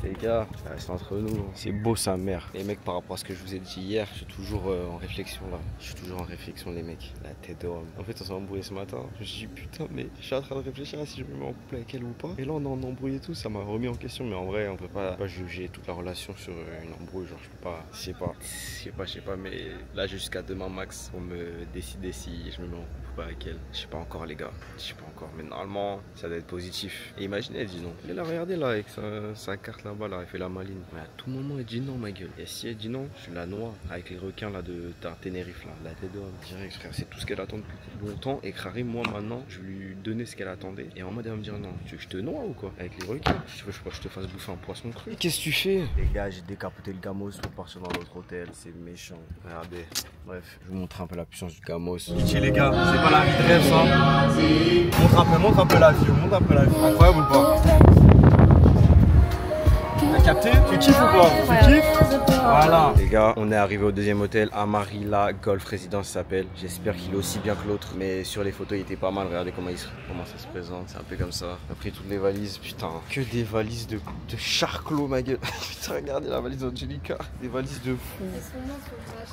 Les gars, ça reste entre nous, c'est beau sa mère. Les mecs, par rapport à ce que je vous ai dit hier, je suis toujours en réflexion là. Je suis toujours en réflexion les mecs, la tête d'homme. En fait on s'est embrouillé ce matin, je me suis dit putain mais je suis en train de réfléchir à si je me mets en couple avec elle ou pas. Et là on est en embrouille et tout, ça m'a remis en question. Mais en vrai on peut pas juger toute la relation sur une embrouille. Genre je peux pas, je sais pas mais là jusqu'à demain max pour me décider si je me mets en couple ou pas avec elle. Je sais pas encore les gars, je sais pas encore. Mais normalement ça doit être positif. Et imaginez elle dit non. Elle a regardé là avec sa carte là-bas là, elle fait la maline. Mais à tout moment elle dit non ma gueule. Et si elle dit non, je la noie avec les requins là de Tenerife là, la tête d'homme. Direct frère, c'est tout ce qu'elle attend depuis longtemps. Et Crary, moi maintenant, je vais lui donner ce qu'elle attendait. Et en mode elle va me dire non, tu veux que je te noie ou quoi? Avec les requins. Je veux que je te fasse bouffer un poisson cru. Qu'est-ce que tu fais? Les gars, j'ai décapoté le gamos pour partir dans l'autre hôtel. C'est méchant. Regardez. Bref, je vous montre un peu la puissance du gamos. Pitié les gars, c'est pas la vie de rêve ça. Montre un peu la vie, montre un peu la vie. Incroyable ou pas? T'as capté? Tu kiffes ou pas? Tu kiffes? Voilà. Les gars, on est arrivé au deuxième hôtel, Amarilla Golf Residence s'appelle. J'espère qu'il est aussi bien que l'autre. Mais sur les photos, il était pas mal. Regardez comment ça se présente. C'est un peu comme ça. On a pris toutes les valises. Putain, que des valises de charclos, ma gueule. Putain, regardez la valise d'Angelica. Des valises de fou.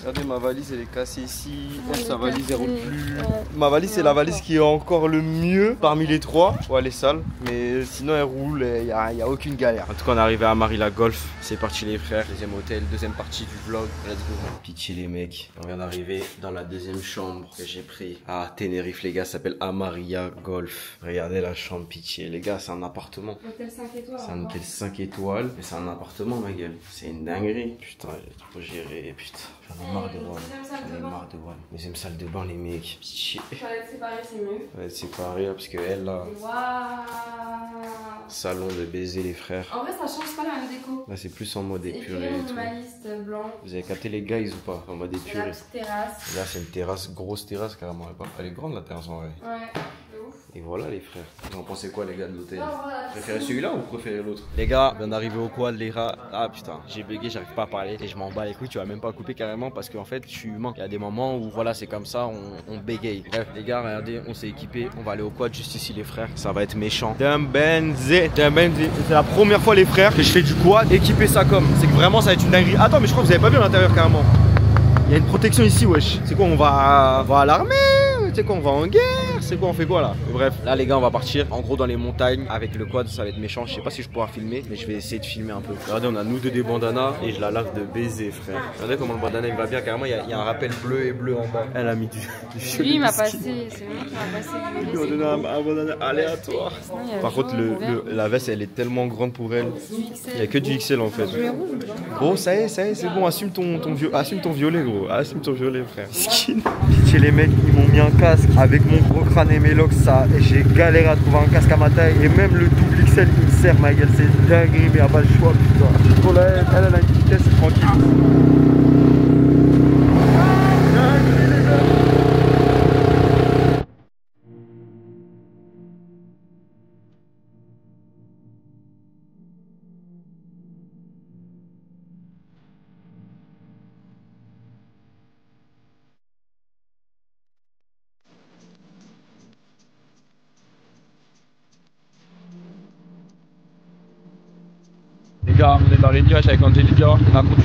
Regardez, ma valise, elle est cassée ici. Elle, sa valise, elle roule plus. Ma valise, c'est la valise qui est encore le mieux parmi les trois. Ouais, elle est sale. Mais sinon, elle roule. Il n'y a aucune galère. En tout cas, on est arrivé à Amarilla Golf. C'est parti, les frères. Deuxième hôtel, deuxième partie du vlog. Let's go. Pitié, les mecs. On vient d'arriver dans la deuxième chambre que j'ai pris à Tenerife, les gars. Ça s'appelle Amarilla Golf. Regardez la chambre, pitié. Les gars, c'est un appartement. Hôtel 5 étoiles. C'est un hôtel 5 étoiles. Mais c'est un appartement, ma gueule. C'est une dinguerie. Putain, j'ai trop géré. Putain. J'en ai marre de voir. J'en ai marre de voir. Deuxième salle de bain, les mecs. Pitié. Toilette séparée, c'est mieux. On va être séparés là, parce que elle là. Waouh. Salon de baiser, les frères. En vrai, ça change pas la même déco. Là, c'est plus en mode épuré Épuré, et tout. minimaliste, blanc. Vous avez capté les guys ou pas? En mode La épuré. petite terrasse. Là, c'est une terrasse, grosse terrasse carrément. Elle est grande la terrasse en vrai. Ouais, de ouf. Et voilà les frères. Vous en pensez quoi les gars de l'hôtel? Non, voilà. Vous préférez celui-là ou vous préférez l'autre? Les gars, on vient d'arriver au quad, les rats. Ah putain, j'ai bugué, j'arrive pas à parler. Et je m'en bats les couilles, tu vas même pas couper carrément parce qu'en fait, je suis humain. Il y a des moments où voilà, c'est comme ça, on bégaye. Bref, les gars, regardez, on s'est équipé. On va aller au quad juste ici, les frères. Ça va être méchant. C'est la première fois, les frères, que je fais du quad équipé ça comme. C'est que vraiment, ça va être une dinguerie. Attends, mais je crois que vous avez pas vu à l'intérieur carrément. Il y a une protection ici, wesh. C'est quoi, on va à l'armée? Tu sais quoi, on va en guerre? c'est quoi, on fait quoi là? Bref, là les gars, on va partir en gros dans les montagnes avec le quad, ça va être méchant. Je sais pas si je pourrai filmer, mais je vais essayer de filmer un peu. Regardez, on a nous deux des bandanas et je la lave de baiser, frère. Regardez comment le bandana il va bien, carrément, il y a un rappel bleu et bleu en bas. Elle a mis du Lui, il m'a passé, c'est lui qui m'a passé du Il m'a donné un bandana aléatoire. Par contre, la veste elle est tellement grande pour elle. Il y a que du XL en fait. Gros, ça y est, c'est bon, assume ton violet, gros. Assume ton violet, frère. Skin. Pitié, les mecs, ils m'ont mis un casque avec mon gros crâne et mes locks, ça. Et j'ai galéré à trouver un casque à ma taille. Et même le double XL, il me sert, ma gueule. C'est dingue, mais y'a pas le choix, putain. Pour là, elle a une vitesse tranquille. Les gars, on est dans les nuages avec Angelica, on a conduit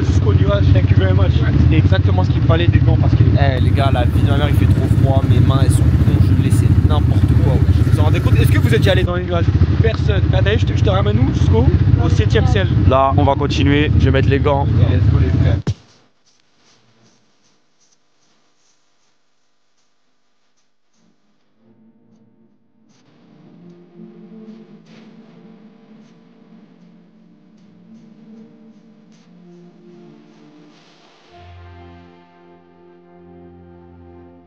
jusqu'au nuage, thank you very much. C'était exactement ce qu'il me fallait des gants parce que les gars, la vie de ma mère il fait trop froid, mes mains elles sont congelées, c'est n'importe quoi. Vous vous en rendez compte? Est-ce que vous êtes déjà allé dans les nuages? personne. D'ailleurs, je te ramène où jusqu'au 7ème ciel. Là, on va continuer, je vais mettre les gants et let's go les frères.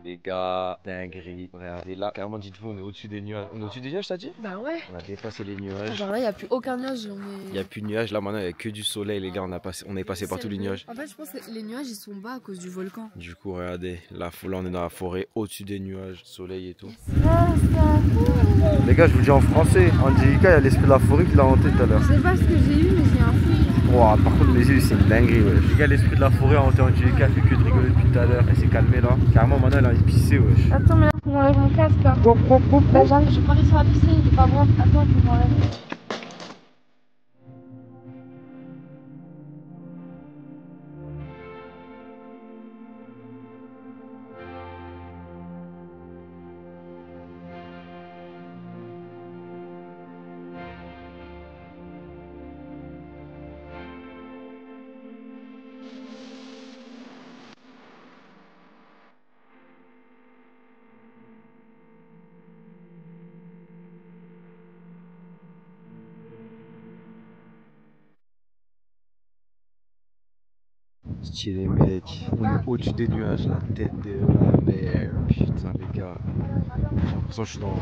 Les gars, dinguerie. Regardez là, carrément, dites-vous, on est au-dessus des nuages. On est au-dessus des nuages, t'as dit? Bah ouais. On a dépassé les nuages. Genre là, il n'y a plus aucun nuage. Il n'y a plus de nuages, là maintenant, il n'y a que du soleil, les gars. On est passé par tous les nuages. En fait, je pense que les nuages, ils sont bas à cause du volcan. Du coup, regardez, là, on est dans la forêt, au-dessus des nuages, soleil et tout. Les gars, je vous dis en français, Angelica, il y a l'esprit de la forêt qui l'a hanté tout à l'heure. Je sais pas ce que j'ai eu, mais j'ai un fouille. Wow, par contre, mes yeux, c'est une dinguerie, ouais. Les gars, l'esprit de la forêt a hanté Angelica, elle fait que de rigoler depuis tout à l'heure. Elle s'est calmée là. Carrément, maintenant, elle a envie de pisser, wesh. Attends, mais là, faut m'enlève mon casque là. Bah, j'arrive, je peux pas réussir à pisser, il est pas bon. Attends, faut m'enlève. Stylé mec, on est au-dessus des nuages, la tête de la mer. Putain les gars, j'ai l'impression que je suis dans...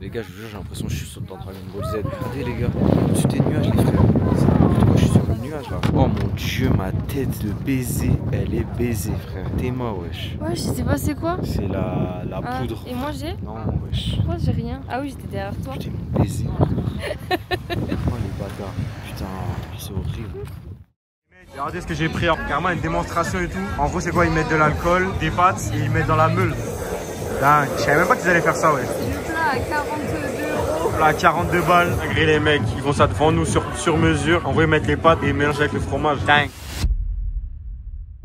Les gars, je vous jure, j'ai l'impression que je suis dans Dragon Ball Z. Regardez les gars, au-dessus des nuages les frères. C'est n'importe quoi, je suis sur le nuage là. Oh mon dieu, ma tête de baiser, elle est baisée frère. T'es mort wesh. Ouais, je sais pas c'est quoi. C'est la poudre. Et moi j'ai? Non wesh. Pourquoi j'ai rien? Ah oui, j'étais derrière toi. Putain mon baiser. Oh les bâtards. Putain, c'est horrible. Regardez ce que j'ai pris, carrément une démonstration et tout. En gros, c'est quoi? Ils mettent de l'alcool, des pâtes et ils mettent dans la meule. Dingue, je savais même pas qu'ils allaient faire ça, ouais. C'est le plat à 42 €. Là, 42 balles. Malgré les mecs, ils font ça devant nous sur mesure. En vrai, ils mettent les pâtes et ils mélangent avec le fromage. Dingue.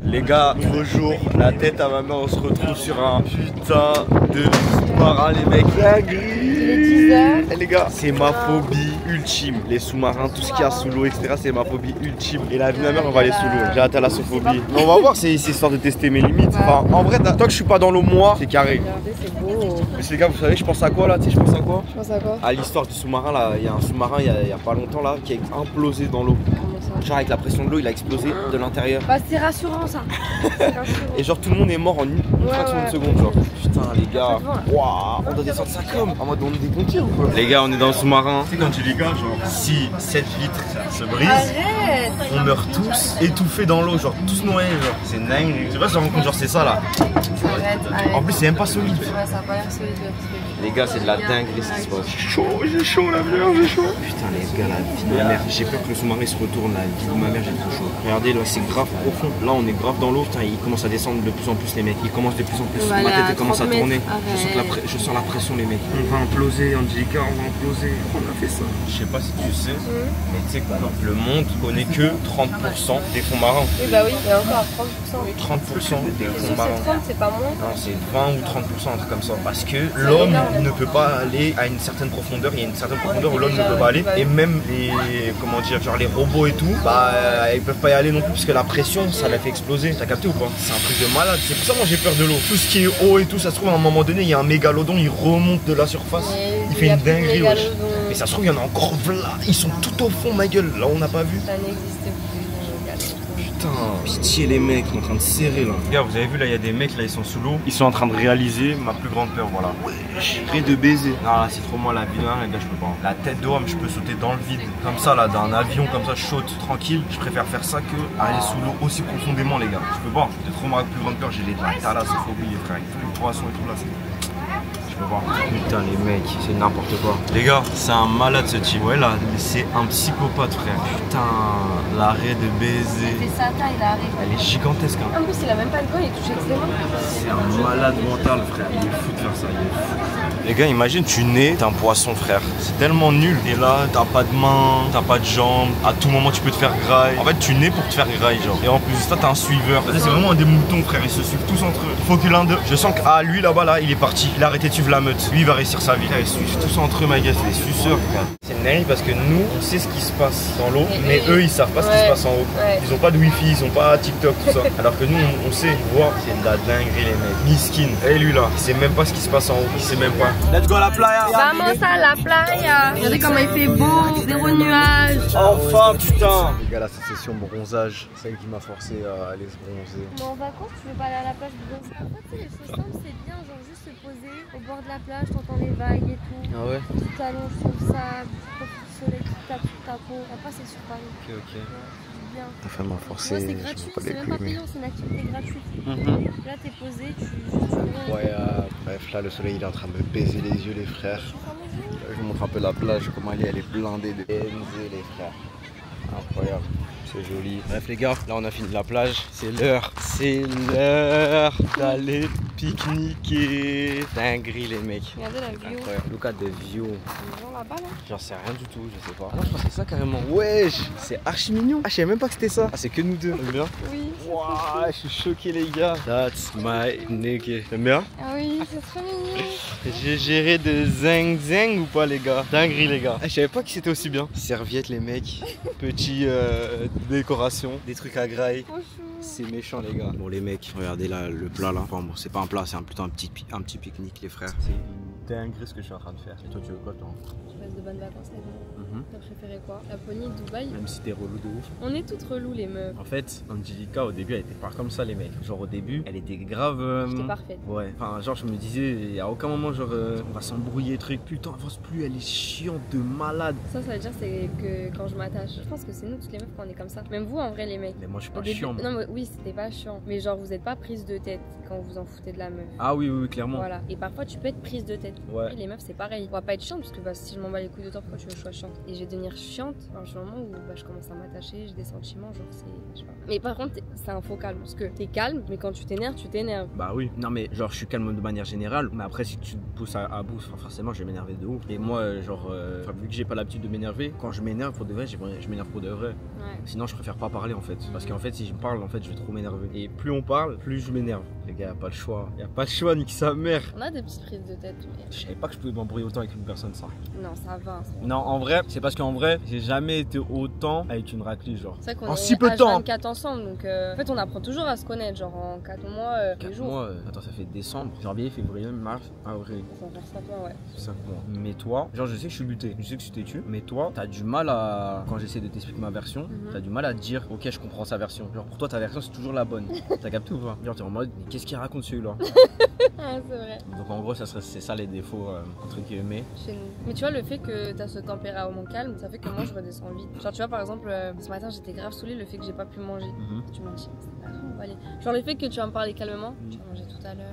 Les gars, nouveau jour, la tête à ma main, on se retrouve sur un putain de sous-marin, les mecs. Les les gars, c'est ma phobie ultime. Les sous-marins, tout ce qu'il y a sous l'eau, etc. C'est ma phobie ultime. Et la vie de ma mère, on va aller sous l'eau. J'ai atteint la sophophobie. Mais on va voir, c'est histoire de tester mes limites. Enfin, en vrai, tant que je suis pas dans l'eau, moi, c'est carré. Regardez, c'est beau. Mais les gars, vous savez, je pense à quoi là? Tu sais, je pense à quoi? Je pense à quoi? À l'histoire du sous-marin là. Il y a un sous-marin, il y a pas longtemps là, qui a implosé dans l'eau. Genre avec la pression de l'eau, il a explosé de l'intérieur. Bah, c'est rassurant ça. Et genre tout le monde est mort en une fraction de seconde genre. Putain les gars, waouh, on doit descendre ça comme en mode on est des pompiers ou quoi? Les gars, on est dans le sous-marin. C'est quand tu les gars, genre, si 7 vitres se brisent, Arrête. On meurt tous étouffés dans l'eau, genre tous noyés genre. C'est dingue. Je sais pas si on rencontre genre c'est ça là. Arrête. En plus c'est même pas solide. Ouais, ça a pas l'air solide. Les gars, c'est de la dinguerie ce qui se passe. J'ai chaud la merde, j'ai chaud. Putain les gars, la vie de ma mère. J'ai peur que le sous-marin se retourne la vie de ma mère, j'ai trop chaud. Regardez, là, c'est grave profond. Là, on est grave dans l'eau. Putain, ils commencent à descendre de plus en plus, les mecs. Ils commencent de plus en plus. Voilà, ma tête elle commence à 30 tourner. mètres. Je sens la pression, les mecs. On va imploser, Angelica, on va imploser. On a fait ça. Je sais pas si tu sais, mais tu sais que le monde connaît que 30% des fonds marins. Oui, bah oui, et encore 30%. 30% des fonds marins. C'est 30, c'est pas moins. Non, c'est 20 ou 30%, un truc comme ça. Parce que l'homme ne peut pas aller à une certaine profondeur. Il y a une certaine profondeur où l'homme ne peut pas aller. Et même les, comment dire, genre les robots et tout, bah ils peuvent pas y aller non plus parce que la pression, ça la fait exploser. T'as capté ou pas? C'est un truc de malade. C'est pour ça moi j'ai peur de l'eau. Tout ce qui est eau et tout, ça se trouve à un moment donné, il y a un mégalodon, il remonte de la surface. Il fait une dinguerie, wesh. Mais ça se trouve, il y en a encore là. Ils sont tout au fond, ma gueule. Là, on n'a pas vu. Ça n'existe plus. Putain, pitié les mecs, ils sont en train de serrer là. Regarde, vous avez vu là, il y a des mecs là, ils sont sous l'eau. Ils sont en train de réaliser ma plus grande peur, voilà. Près de baiser. Non, là, c'est trop moi la vie de ma mère, les gars, je peux pas. La tête d'homme, je peux sauter dans le vide. Comme ça, là, d'un avion, comme ça, je saute tranquille. Je préfère faire ça que aller sous l'eau aussi profondément, les gars. Je peux pas. C'est trop ma plus grande peur, j'ai les thalassophobie, frère. Avec tous les poissons et tout là, c'est. Putain les mecs, c'est n'importe quoi. Les gars, c'est un malade ce type. Ouais là, c'est un psychopathe frère. Putain, l'arrêt de baiser. Il fait sa taille, l'arrêt. Elle est gigantesque hein. En plus, il a même pas le goût, il touche avec ses mains. C'est un malade mental frère. Il est fou de faire ça, il est fou. Les gars, imagine tu nais, t'es un poisson frère. C'est tellement nul. Et là, t'as pas de main, t'as pas de jambes. À tout moment, tu peux te faire graille. En fait, tu nais pour te faire graille genre. Et en plus de ça, t'as un suiveur. C'est vraiment un des moutons frère. Ils se suivent tous entre eux. Faut que l'un d'eux. Je sens que ah lui là-bas là, il est parti. Il a arrêté de suivre la meute. Lui, il va réussir sa vie. Ils suivent tous entre eux, ma gueule. C'est des suceurs frère. C'est une dinguerie parce que nous, on sait ce qui se passe dans l'eau, mais eux, ils savent pas ce qui se passe en haut. Ils ont pas de wifi, ils ont pas TikTok, tout ça. Alors que nous, on sait voir. C'est de la dinguerie les mecs. Miskin. Et lui là, il sait même pas ce qui se passe en haut. Il sait même pas. Let's go à la playa. Vamos à la playa. Regardez comment il fait beau, zéro nuage. Enfin putain. Les gars, là, cette session bronzage, c'est celle qui m'a forcé à aller se bronzer. Mais en vacances, tu veux pas aller à la plage bronzer? En fait, les choses simples, c'est bien, genre juste se poser au bord de la plage, t'entends les vagues et tout. Ah ouais? Tu t'allonges sur le sable, tu profites du soleil qui tape sur ta peau. Après, c'est sur Paris. Ok, ok. C'est bien. Ta femme m'a forcé. Ouais, c'est gratuit, c'est même pas payant, c'est une activité gratuite. Là, t'es posé, tu Ouais, bref, là, le soleil il est en train de me baiser les yeux, les frères. Je vous montre un peu la plage, comment elle est blindée de benzé, les frères. Incroyable. C'est joli. Bref les gars, là on a fini la plage. C'est l'heure d'aller pique-niquer. Dinguerie les mecs. regardez la view. Incroyable. Look at the view. Les gens là-bas là. J'en sais rien du tout, je sais pas. Ah non, je pensais que ça carrément. Wesh, c'est archi mignon. Ah, je savais même pas que c'était ça. Ah, c'est que nous deux. T'aimes bien? Oui. Waouh, je suis choqué les gars. That's my nigga. T'aimes bien? Ah oui, c'est trop mignon. J'ai géré de zing ou pas les gars? Dinguerie les gars. Ah, je savais pas que c'était aussi bien. Serviettes les mecs. Petit décoration. Des trucs à graille. Trop chou. C'est méchant les gars. Bon les mecs, regardez là le plat là. Enfin bon, c'est pas un plat, c'est plutôt un petit pique-nique les frères. C'est une dinguerie ce que je suis en train de faire. Et toi tu veux quoi toi? Je passe de bonnes vacances les gars. T'as préféré quoi? Laponie, Dubaï? Même si t'es relou de ouf. On est toutes reloues les meufs. En fait, Angelica au début elle était pas comme ça les mecs. Genre au début, elle était grave. J'étais parfaite. Ouais. Enfin genre je me disais, à aucun moment genre on va s'embrouiller truc. Putain avance plus, elle est chiante de malade. Ça veut dire c'est que quand je m'attache. Je pense que c'est nous toutes les meufs quand on est comme ça. Même vous en vrai les mecs. Mais moi je suis Au pas début- chiant. Moi. Non mais oui c'était pas chiant. Mais genre vous êtes pas prise de tête quand vous en foutez de la meuf. Ah oui, oui, clairement. Voilà. Et parfois tu peux être prise de tête. Ouais. Et les meufs c'est pareil. On va pas être chiante parce que bah, si je m'en bats les couilles de toi, pourquoi tu veux que je sois chiante? Et je vais devenir chiante à un moment où bah, je commence à m'attacher, j'ai des sentiments, genre c'est. Je sais pas. Mais par contre c'est un faux calme parce que t'es calme, mais quand tu t'énerves, tu t'énerves. Bah oui. Non mais genre je suis calme de manière générale. Mais après si tu te pousses à bout, forcément je vais m'énerver de ouf. Et moi genre vu que j'ai pas l'habitude de m'énerver, quand je m'énerve pour de vrai, je m'énerve pour de vrai. Ouais. Sinon je préfère pas parler en fait. Parce qu'en fait si je parle en fait je vais trop m'énerver. Et plus on parle, plus je m'énerve. Les gars, y a pas le choix. Y a pas le choix, nique sa mère. On a des petites prises de tête. Mais... Je savais pas que je pouvais m'embrouiller autant avec une personne ça. Non ça va. Non en vrai, c'est parce qu'en vrai, j'ai jamais été autant avec une raclée genre. C'est vrai qu'on En est si peu de temps. H24 ensemble, donc en fait on apprend toujours à se connaître, genre en 4 mois, tous les 4 jours. mois, attends ça fait décembre, janvier, février, mars, avril. Ça va faire 5 mois, ouais. 5 mois. Mais toi, genre je sais que je suis buté, je sais que je t'ai tué, mais toi, t'as du mal à, quand j'essaie de t'expliquer ma version, t'as du mal à te dire, ok je comprends sa version. Genre pour toi ta version c'est toujours la bonne. T'as capté ou pas? Genre t'es en mode, mais qu'est-ce qu'il raconte celui-là? Ah, c'est vrai. Donc en gros, c'est ça les défauts, entre guillemets. Chez nous. Mais tu vois, le fait que t'as ce tempérament calme, ça fait que moi je redescends vite. Genre, tu vois, par exemple, ce matin j'étais grave saoulée, le fait que j'ai pas pu manger. Tu m'as dit, c'est pas grave, on va aller. Genre, le fait que tu vas me parler calmement, tu vas manger tout à l'heure.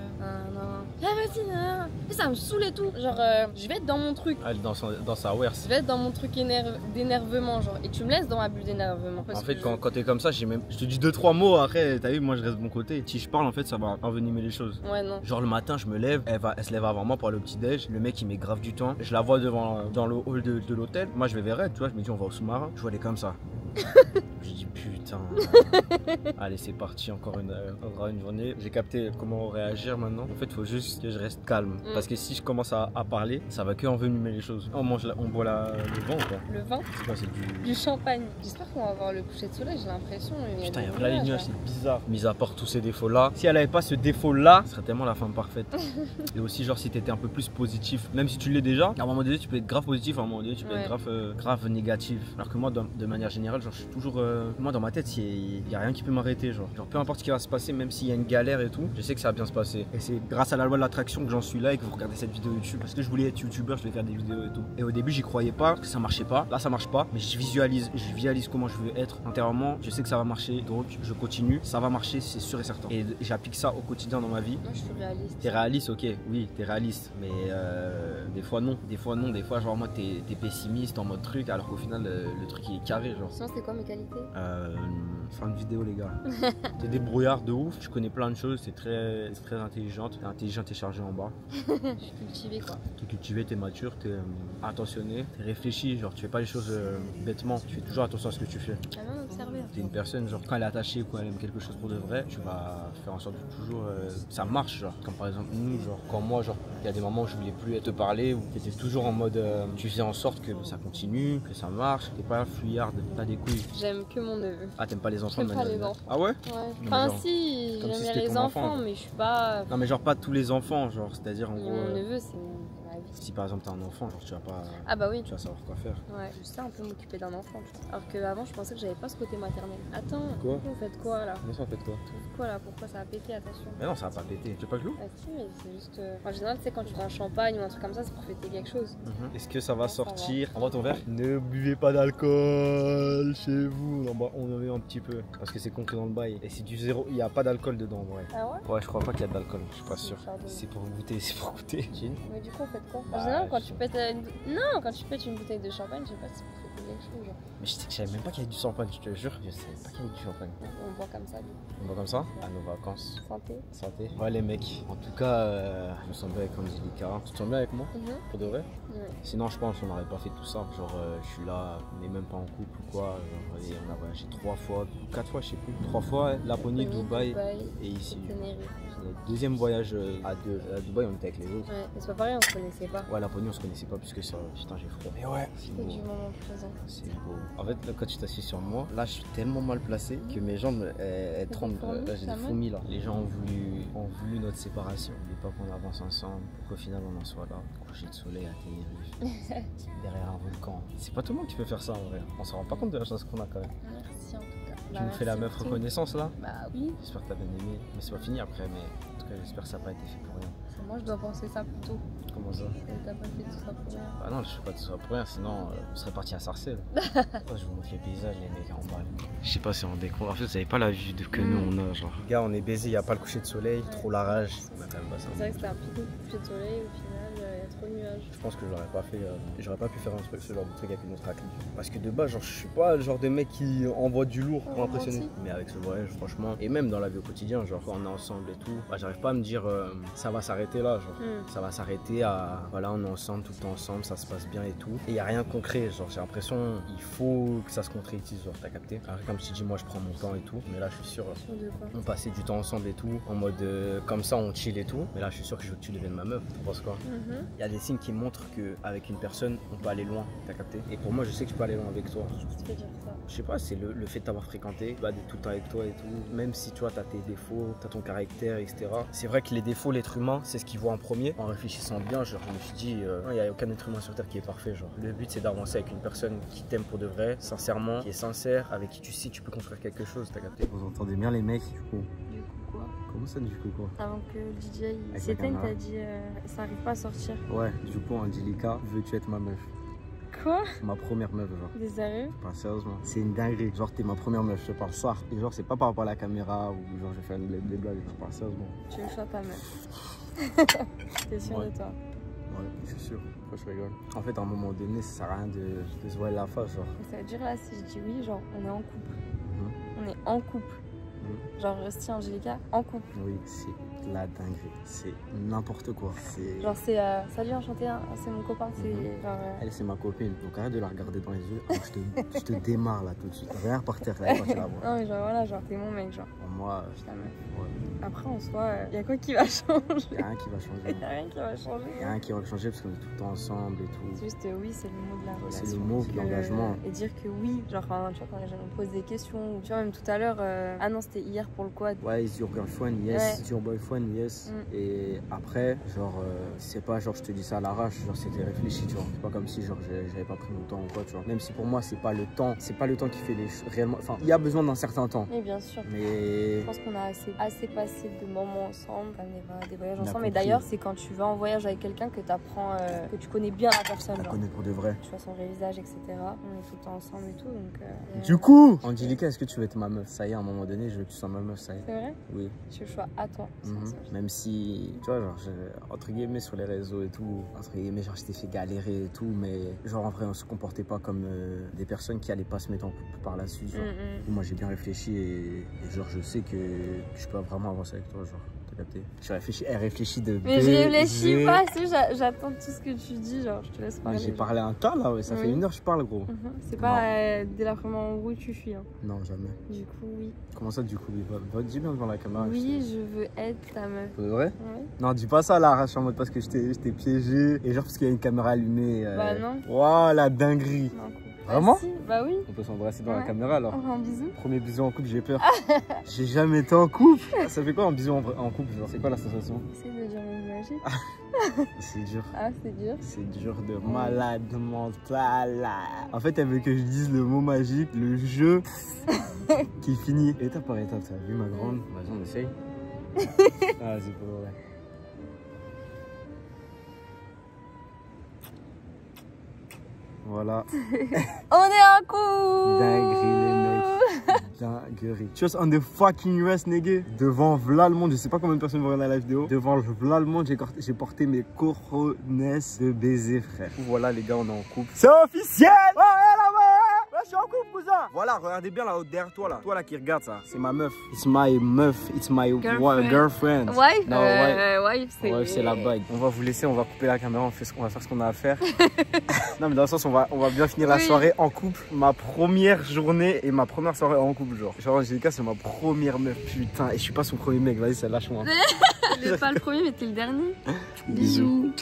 Non. Ah, vas-y, non. Mais ça me saoule et tout. Genre, je vais être dans mon truc. Ah, dans sa worse. Je vais être dans mon truc d'énervement, genre. Et tu me laisses dans ma bulle d'énervement. En fait, quand t'es comme ça, je te dis 2-3 mots, après, t'as vu, moi je reste de mon côté. Si je parle, en fait, ça va envenimer les choses. Ouais, non. Genre le matin, je me lève, elle se lève avant moi pour aller au petit-déj. Le mec, il met grave du temps. Je la vois dans le hall de l'hôtel. Moi, je vais vers elle, tu vois, je me dis, on va au sous-marin. Je vois, elle est comme ça. Je dis putain. Allez, c'est parti, encore une journée. J'ai capté comment réagir maintenant. En fait, il faut juste que je reste calme. Parce que si je commence à parler, ça va que envenimer les choses. On boit le vin ou quoi? Le vin? C'est quoi? C'est du champagne. J'espère qu'on va avoir le coucher de soleil, j'ai l'impression. Putain, il y a plein de nuages, c'est bizarre. Mis à part tous ces défauts-là. Si elle avait pas ce défaut-là, ce serait tellement la femme parfaite. Et aussi, genre, si t'étais un peu plus positif, même si tu l'es déjà, à un moment donné, tu peux être grave positif, à un moment donné, tu peux être grave négatif. Alors que moi, de manière générale, genre, je suis toujours. Moi, dans ma tête, il y a rien qui peut m'arrêter. Genre, peu importe ce qui va se passer, même s'il y a une galère et tout, je sais que ça va bien se passer. Et c'est grâce à la loi de l'attraction que j'en suis là et que vous regardez cette vidéo YouTube. Parce que je voulais être youtubeur, je voulais faire des vidéos et tout. Et au début, j'y croyais pas, parce que ça marchait pas. Là, ça marche pas, mais je visualise comment je veux être intérieurement. Je sais que ça va marcher, donc je continue. Ça va marcher, c'est sûr et certain. Et j'applique ça au quotidien dans ma vie. Moi, je suis réaliste. T'es réaliste, ok, oui, t'es réaliste. Mais des fois, non. Des fois, genre, moi, t'es pessimiste en mode truc, alors qu'au final, le truc il est carré, genre. Sinon, c'est quoi mes qualités? Fin de vidéo, les gars. T'es débrouillard de ouf, tu connais plein de choses, t'es très intelligente. T'es intelligente et chargée en bas. Je suis cultivée, quoi. T'es cultivé, t'es mature, t'es attentionné, t'es réfléchi, genre tu fais pas les choses bêtement, tu fais toujours attention à ce que tu fais. T'as bien observé. T'es une personne, genre quand elle est attachée ou quand elle aime quelque chose pour de vrai, tu vas faire en sorte de toujours ça marche, genre. Comme par exemple nous, genre quand moi, genre il y a des moments où je voulais plus te parler, où t'étais toujours en mode tu faisais en sorte que ça continue, que ça marche, t'es pas fuyarde, t'as des couilles. J'aime que mon neveu. Ah, t'aimes pas les enfants? J'aime pas les enfants. Ah ouais? Ouais. Enfin si, comme si j'aime c'était les ton enfants, enfant. mais je suis pas. Non mais genre pas tous les enfants, genre c'est-à-dire en Et gros. mon neveu, c'est ma vie. Si par exemple t'as un enfant, genre tu vas pas. Ah bah oui. Tu vas savoir quoi faire. Ouais, je sais un peu m'occuper d'un enfant. Tu vois. Alors qu'avant, je pensais que j'avais pas ce côté maternel. Attends, Quoi? vous faites quoi là? Mais ça en fait quoi? Vous faites quoi là? Pourquoi ça a pété? Attention. Mais non, ça va pas péter. Tu veux pas que l'eau? Ah si, mais c'est juste. En général, tu sais, quand tu prends un champagne ou un truc comme ça, c'est pour fêter quelque chose. Est-ce que ça va Non, ça sortir? Envoie ton verre. Ne buvez pas d'alcool chez vous. On en met un petit peu. Parce que c'est concret dans le bail. Et c'est du zéro. Il n'y a pas d'alcool dedans, ouais. Ah ouais? Ouais, je crois pas qu'il y a d'alcool. Je suis pas sûr. Chardonnay. C'est pour goûter, c'est pour goûter. Gin? Mais du coup, on fait quoi? Bah, En général, quand je tu pètes Non, quand tu pètes une bouteille de champagne, je sais pas si c'est pour fêter quelque chose. Genre. Mais je sais que je savais même pas qu'il y avait du champagne, je te jure. Je savais pas qu'il y avait du champagne. On boit comme ça, du coup. On va comme ça? À nos vacances. Santé. Santé. Ouais, les mecs. En tout cas, je me sens bien avec Angelica. Tu te sens bien avec moi? Pour de vrai? Ouais. Sinon, je pense qu'on n'aurait pas fait tout ça. Genre, je suis là, on n'est même pas en couple ou quoi. Genre, et on a voyagé 3 fois, 4 fois, je sais plus. 3 fois, Laponie, Dubaï et ici. Tenerife. C'est notre deuxième voyage à Dubaï, on était avec les autres. Ouais, mais c'est pas pareil, on se connaissait pas. Ouais, Laponie, on se connaissait pas puisque ça. Putain, j'ai froid. Mais ouais, c'est C'était beau. du moment présent. C'est beau. En fait, là, quand tu t'assieds sur moi, là, je suis tellement mal placé que mes jambes, elles tremblent. Là, j'ai des fourmis là. Les gens ont voulu notre séparation. Ils voulaient pas qu'on avance ensemble pour qu'au final, on en soit là. Coucher de soleil à Tenerife. Derrière un volcan. C'est pas tout le monde qui peut faire ça en vrai. On s'en rend pas compte de la chance qu'on a quand même. Merci en tout cas. Tu me fais la meuf reconnaissance là? Bah oui. J'espère que t'as bien aimé. Mais c'est pas fini après, mais en tout cas, j'espère que ça n'a pas été fait pour rien. Moi, je dois penser ça plutôt. Comment ça? T'as pas fait tout ça pour rien. Bah non, je fais pas tout ça pour rien, sinon on serait parti à Sarcelles. Je vous montre les paysages, les mecs en bas. Je sais pas si on découvre. En fait, vous avez pas la vue que nous on a, genre. Gars, on est baisé, y a pas le coucher de soleil, trop la rage. On a quand même pas ça. C'est vrai que c'était un petit coucher de soleil, au final, il y a trop de nuages. Je pense que je l'aurais pas fait. J'aurais pas pu faire ce genre de truc avec une autre athlète. Parce que de base, genre, je suis pas le genre de mec qui envoie du lourd pour impressionner. Mais avec ce voyage, franchement, et même dans la vie au quotidien, genre quand on est ensemble et tout, bah, j'arrive pas à me dire ça va s'arrêter là, genre. Ça va s'arrêter à voilà, on est ensemble, tout le temps ensemble, ça se passe bien et tout. Et y a rien de concret, genre j'ai l'impression il faut que ça se concrétise, genre t'as capté. Alors, comme je te dis, moi je prends mon temps et tout, mais là je suis sûr, on passait du temps ensemble et tout, en mode comme ça on chill et tout. Mais là je suis sûr que je veux que tu deviennes ma meuf, tu penses quoi? Il y a des signes qui montrent qu'avec une personne on peut aller loin, t'as capté. Et pour moi je sais que je peux aller loin avec toi. Qu'est-ce que tu veux dire ça? Je sais pas, c'est le fait de t'avoir fréquenté, bah, d'être tout le temps avec toi et tout. Même si tu vois, t'as tes défauts, t'as ton caractère, etc. C'est vrai que les défauts, l'être humain, c'est ce qu'il voit en premier. En réfléchissant bien, genre, je me suis dit, il n'y a aucun être humain sur Terre qui est parfait. Genre. Le but, c'est d'avancer avec une personne qui t'aime pour de vrai, sincèrement, qui est sincère, avec qui tu sais que tu peux construire quelque chose, t'as capté? Vous entendez bien les mecs, du coup? Du coup, quoi? Comment ça du coup quoi? Avant que le DJ Avec s'éteigne, la caméra. t'as dit ça arrive pas à sortir. Ouais, du coup Angelica, veux-tu être ma meuf? Quoi? Ma première meuf genre. Des sérieux? Pas sérieusement. C'est une dinguerie. Genre t'es ma première meuf, je te parle ça. Et genre c'est pas par rapport à la caméra ou genre je fais des blagues, je parle sérieusement. Tu veux choix ta meuf. T'es sûr de toi? Ouais, je suis sûr. Pourquoi je rigole? En fait à un moment donné ça sert à rien de se voir la face genre. Ça veut dire là si je dis oui, genre on est en couple. On est en couple. Genre Rusty Angelica en couple. Oui, c'est la dinguerie. C'est n'importe quoi. Genre c'est salut enchanté, hein, c'est mon copain. C'est genre. Elle c'est ma copine, donc arrête de la regarder dans les yeux. Je te démarre là tout de suite. Rien par terre, là, quand tu la vois. Non mais genre voilà, genre t'es mon mec, genre. Moi, Je ta meuf. ouais. Après en soi, y a quoi qui va changer? Y a rien qui va changer. Y a rien qui va changer. Y a rien qui va changer parce qu'on est tout le temps ensemble et tout. C'est juste oui, c'est le mot de la relation. C'est le mot de l'engagement. Et dire que oui, genre tu vois quand les gens me posent des questions, ou tu vois même tout à l'heure, ah non c'était hier pour le quad. Ouais, is your girlfriend? Yes. Ouais. Is your boyfriend? Yes. Et après, genre, c'est pas genre je te dis ça à l'arrache, genre c'était réfléchi, tu vois. C'est pas comme si genre j'avais pas pris mon temps ou quoi, tu vois. Même si pour moi c'est pas le temps qui fait les choses réellement. Enfin, il y a besoin d'un certain temps. Oui, bien sûr. Mais je pense qu'on a assez passé de moments ensemble, des voyages ensemble. compris. Et d'ailleurs, c'est quand tu vas en voyage avec quelqu'un que tu apprends, que tu connais bien la personne. la genre. connais pour de vrai. Tu vois son vrai visage, etc. On est tout le temps ensemble et tout. Donc, Du coup, Angelica, est-ce que tu veux être ma meuf? Ça y est, à un moment donné, je veux que tu sois ma meuf, ça y est. c'est vrai? Oui. Tu le choix à toi. Même si, tu vois, genre, entre guillemets, sur les réseaux et tout, entre guillemets, genre, je t'ai fait galérer et tout, mais genre, en vrai, on se comportait pas comme des personnes qui allaient pas se mettre en couple par la suite. Genre. Moi, j'ai bien réfléchi et genre, je sais que je peux vraiment avancer avec toi, genre. Elle réfléchit de Mais je réfléchis pas, j'attends tout ce que tu dis, genre je te laisse parler. J'ai parlé un tas là, ouais, ça fait 1 heure que je parle gros. C'est pas dès la première embrouille tu fuis. Hein. Non, jamais. Du coup, oui. Comment ça, du coup? Dis bien devant la caméra. Oui, je veux être ta meuf. C'est vrai? Ouais. Non, dis pas ça là, arrache en mode parce que je t'ai piégé et genre parce qu'il y a une caméra allumée. Bah non. Waouh, la dinguerie. Non, vraiment? Si, bah oui. On peut s'embrasser dans la caméra alors. On fait un bisou. Premier bisou en couple, j'ai peur. J'ai jamais été en couple. Ça fait quoi un bisou en couple genre? C'est quoi la sensation? Essaye de dire une magie. C'est dur. Ah, c'est dur. C'est dur de malade mental. En fait, elle veut que je dise le mot magique, le jeu qui finit étape par étape. T'as vu ma grande? Vas-y, on essaye. Ah, c'est pas vrai. Voilà. On est en couple. Dinguerie les mecs. Dinguerie. Just on the fucking rest nigga. Devant v'là le monde, je sais pas combien de personnes vont regarder la vidéo. Devant v'là le monde, j'ai porté mes coronets de baiser frère. Voilà les gars, on est en couple. C'est officiel. Ouais, je suis en couple cousin. Voilà, regardez bien là-haut derrière toi là. Toi là qui regarde ça, c'est ma meuf. It's my meuf, it's my girlfriend. Wife? Non, wife, c'est... Ouais, c'est la bague. On va vous laisser, on va couper la caméra, on va faire ce qu'on a à faire. Non mais dans le sens, on va bien finir la soirée en couple. Ma première journée et ma première soirée en couple genre. Genre Angelica, c'est ma première meuf, putain. Et je suis pas son premier mec, vas-y, ça lâche-moi. T'es pas le premier, mais t'es le dernier. Bisous.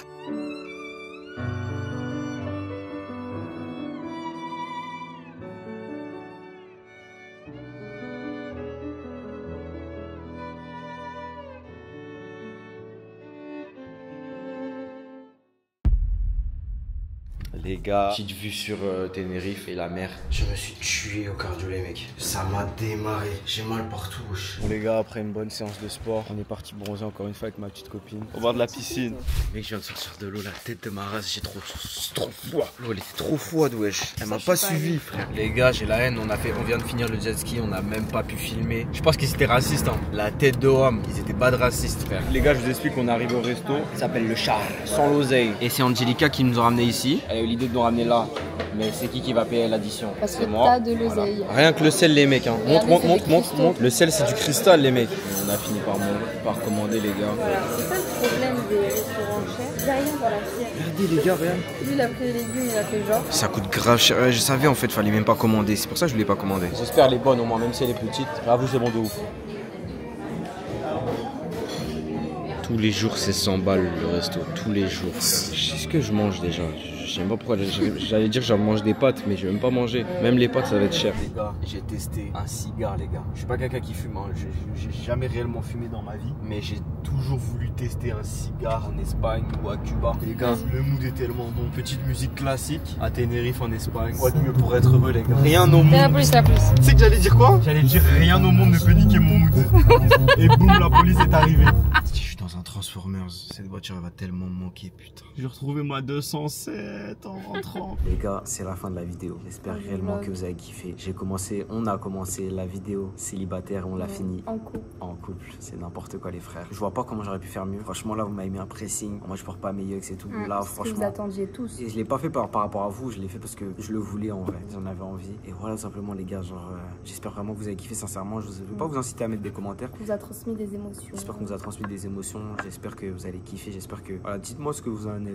Les gars, petite vue sur Tenerife et la mer. Je me suis tué au cardio les mecs. Ça m'a démarré. J'ai mal partout. Bon les gars, après une bonne séance de sport, on est parti bronzer encore une fois avec ma petite copine. Au bord de la piscine. Mec, je viens de sortir de l'eau, la tête de ma race, j'ai trop froid. L'eau elle était trop froide wesh. Elle m'a pas suivi frère. Les gars, j'ai la haine, on vient de finir le jet ski, on a même pas pu filmer. Je pense qu'ils étaient racistes hein. La tête de homme, ils étaient pas de racistes frère. Les gars, je vous explique, on arrive au resto. Ça s'appelle le Char, sans l'oseille. Et c'est Angelica qui nous a ramené ici. Elle a eu l'idée de nous ramener là. Mais c'est qui va payer l'addition? Parce que moi. t'as de l'oseille. Voilà. Rien que le sel les mecs hein. Montre. Le sel c'est du cristal les mecs. On a fini par commander les gars. Voilà, c'est ça le problème des restaurants chers. Y'a rien dans l'assiette. Regardez les gars, regarde. Lui il a pris les légumes, il a fait genre. Ça coûte grave cher. Je savais en fait, fallait même pas commander. C'est pour ça que je voulais pas commander. J'espère elle est bonne au moins, même si elle est petite. J'avoue c'est bon de ouf. Tous les jours c'est 100 balles le resto, tous les jours. C'est ce que je mange déjà. je sais même pas pourquoi j'allais dire j'en mange des pâtes, mais je vais même pas manger. Même les pâtes, ça va être cher. Les gars, j'ai testé un cigare, les gars. Je suis pas quelqu'un qui fume, hein. J'ai jamais réellement fumé dans ma vie, mais j'ai toujours voulu tester un cigare en Espagne ou à Cuba. Les gars, le mood est tellement bon. Petite musique classique à Tenerife en Espagne. Quoi de mieux pour être heureux, les gars? Rien au monde. La police, la police. Tu sais que j'allais dire quoi? J'allais dire rien au monde ne peut niquer mon mood. Et boum, la police est arrivée. Si je suis dans un Transformers, cette voiture elle va tellement me manquer, putain. J'ai retrouvé ma 207 en rentrant. Les gars, c'est la fin de la vidéo. J'espère réellement que vous avez kiffé. On a commencé la vidéo célibataire et on l'a fini En couple. en couple. C'est n'importe quoi les frères. Je vois pas comment j'aurais pu faire mieux. Franchement là vous m'avez mis un pressing. Moi je porte pas mes yeux c'est tout. Là Ce que vous franchement. attendiez tous. Et je l'ai pas fait par rapport à vous, je l'ai fait parce que je le voulais en vrai. J'en avais envie. Et voilà tout simplement les gars, genre j'espère vraiment que vous avez kiffé sincèrement. Je vais pas vous inciter à mettre des commentaires. Vous a transmis des émotions. J'espère qu'on vous a transmis des émotions. J'espère que vous allez kiffer. J'espère que. Voilà, dites-moi ce que vous en avez En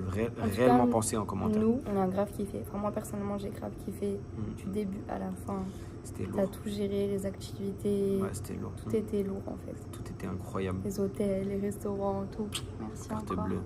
tout réellement cas, pensé en commentaire. Nous, on a grave kiffé. Enfin, moi personnellement, j'ai grave kiffé du début à la fin. C'était T'as lourd. tout géré, les activités. Ouais, c'était lourd. Tout était lourd en fait. Tout était incroyable. Les hôtels, les restaurants, tout. Merci Carte encore. bleue.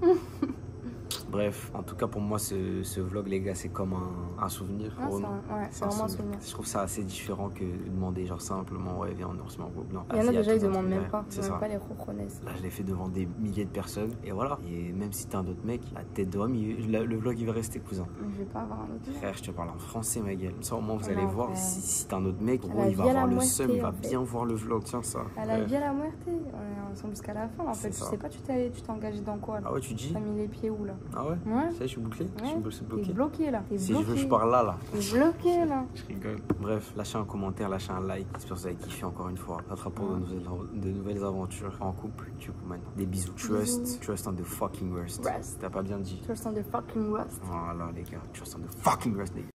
Bref, en tout cas pour moi ce vlog les gars c'est comme un souvenir Ah, pour c'est nous. c'est vraiment un souvenir. Je trouve ça assez différent que de demander genre simplement ouais viens on se met en groupe. Non, Il y en a là, déjà, ils tout un demandent truc, même ouais, pas. Ils c'est demandent ça. pas les reconnaissent. Là je l'ai fait devant des milliers de personnes et voilà. Et même si t'es un autre mec, la tête de homme, le vlog il va rester cousin. Je vais pas avoir un autre. Frère, je te parle en français ma gueule. Ça au moins vous Non, allez voir frère. si t'es un autre mec, À gros la il va vie à la avoir le moitié, seum, il va en fait. bien voir le vlog, tiens ça. À la Ouais. vie à la muerte. On est ensemble jusqu'à la fin. En fait, C'est je ça. sais pas, tu t'es engagé dans quoi là? Ah ouais tu dis? T'as mis les pieds où là? Ah ouais? Ouais. Ça y est, je suis bouclé? Ouais. Je suis T'es bloqué. bloqué là. T'es Si bloqué. je veux je pars là. T'es bloqué là. Je rigole. Bref, lâchez un commentaire, lâchez un like. J'espère que vous avez kiffé encore une fois. Ça sera pour de nouvelles aventures en couple. Du coup, maintenant, des bisous. Trust on the fucking worst. Rest. T'as pas bien dit. Trust on the fucking rust. Voilà, les gars. Trust on the fucking worst, les gars.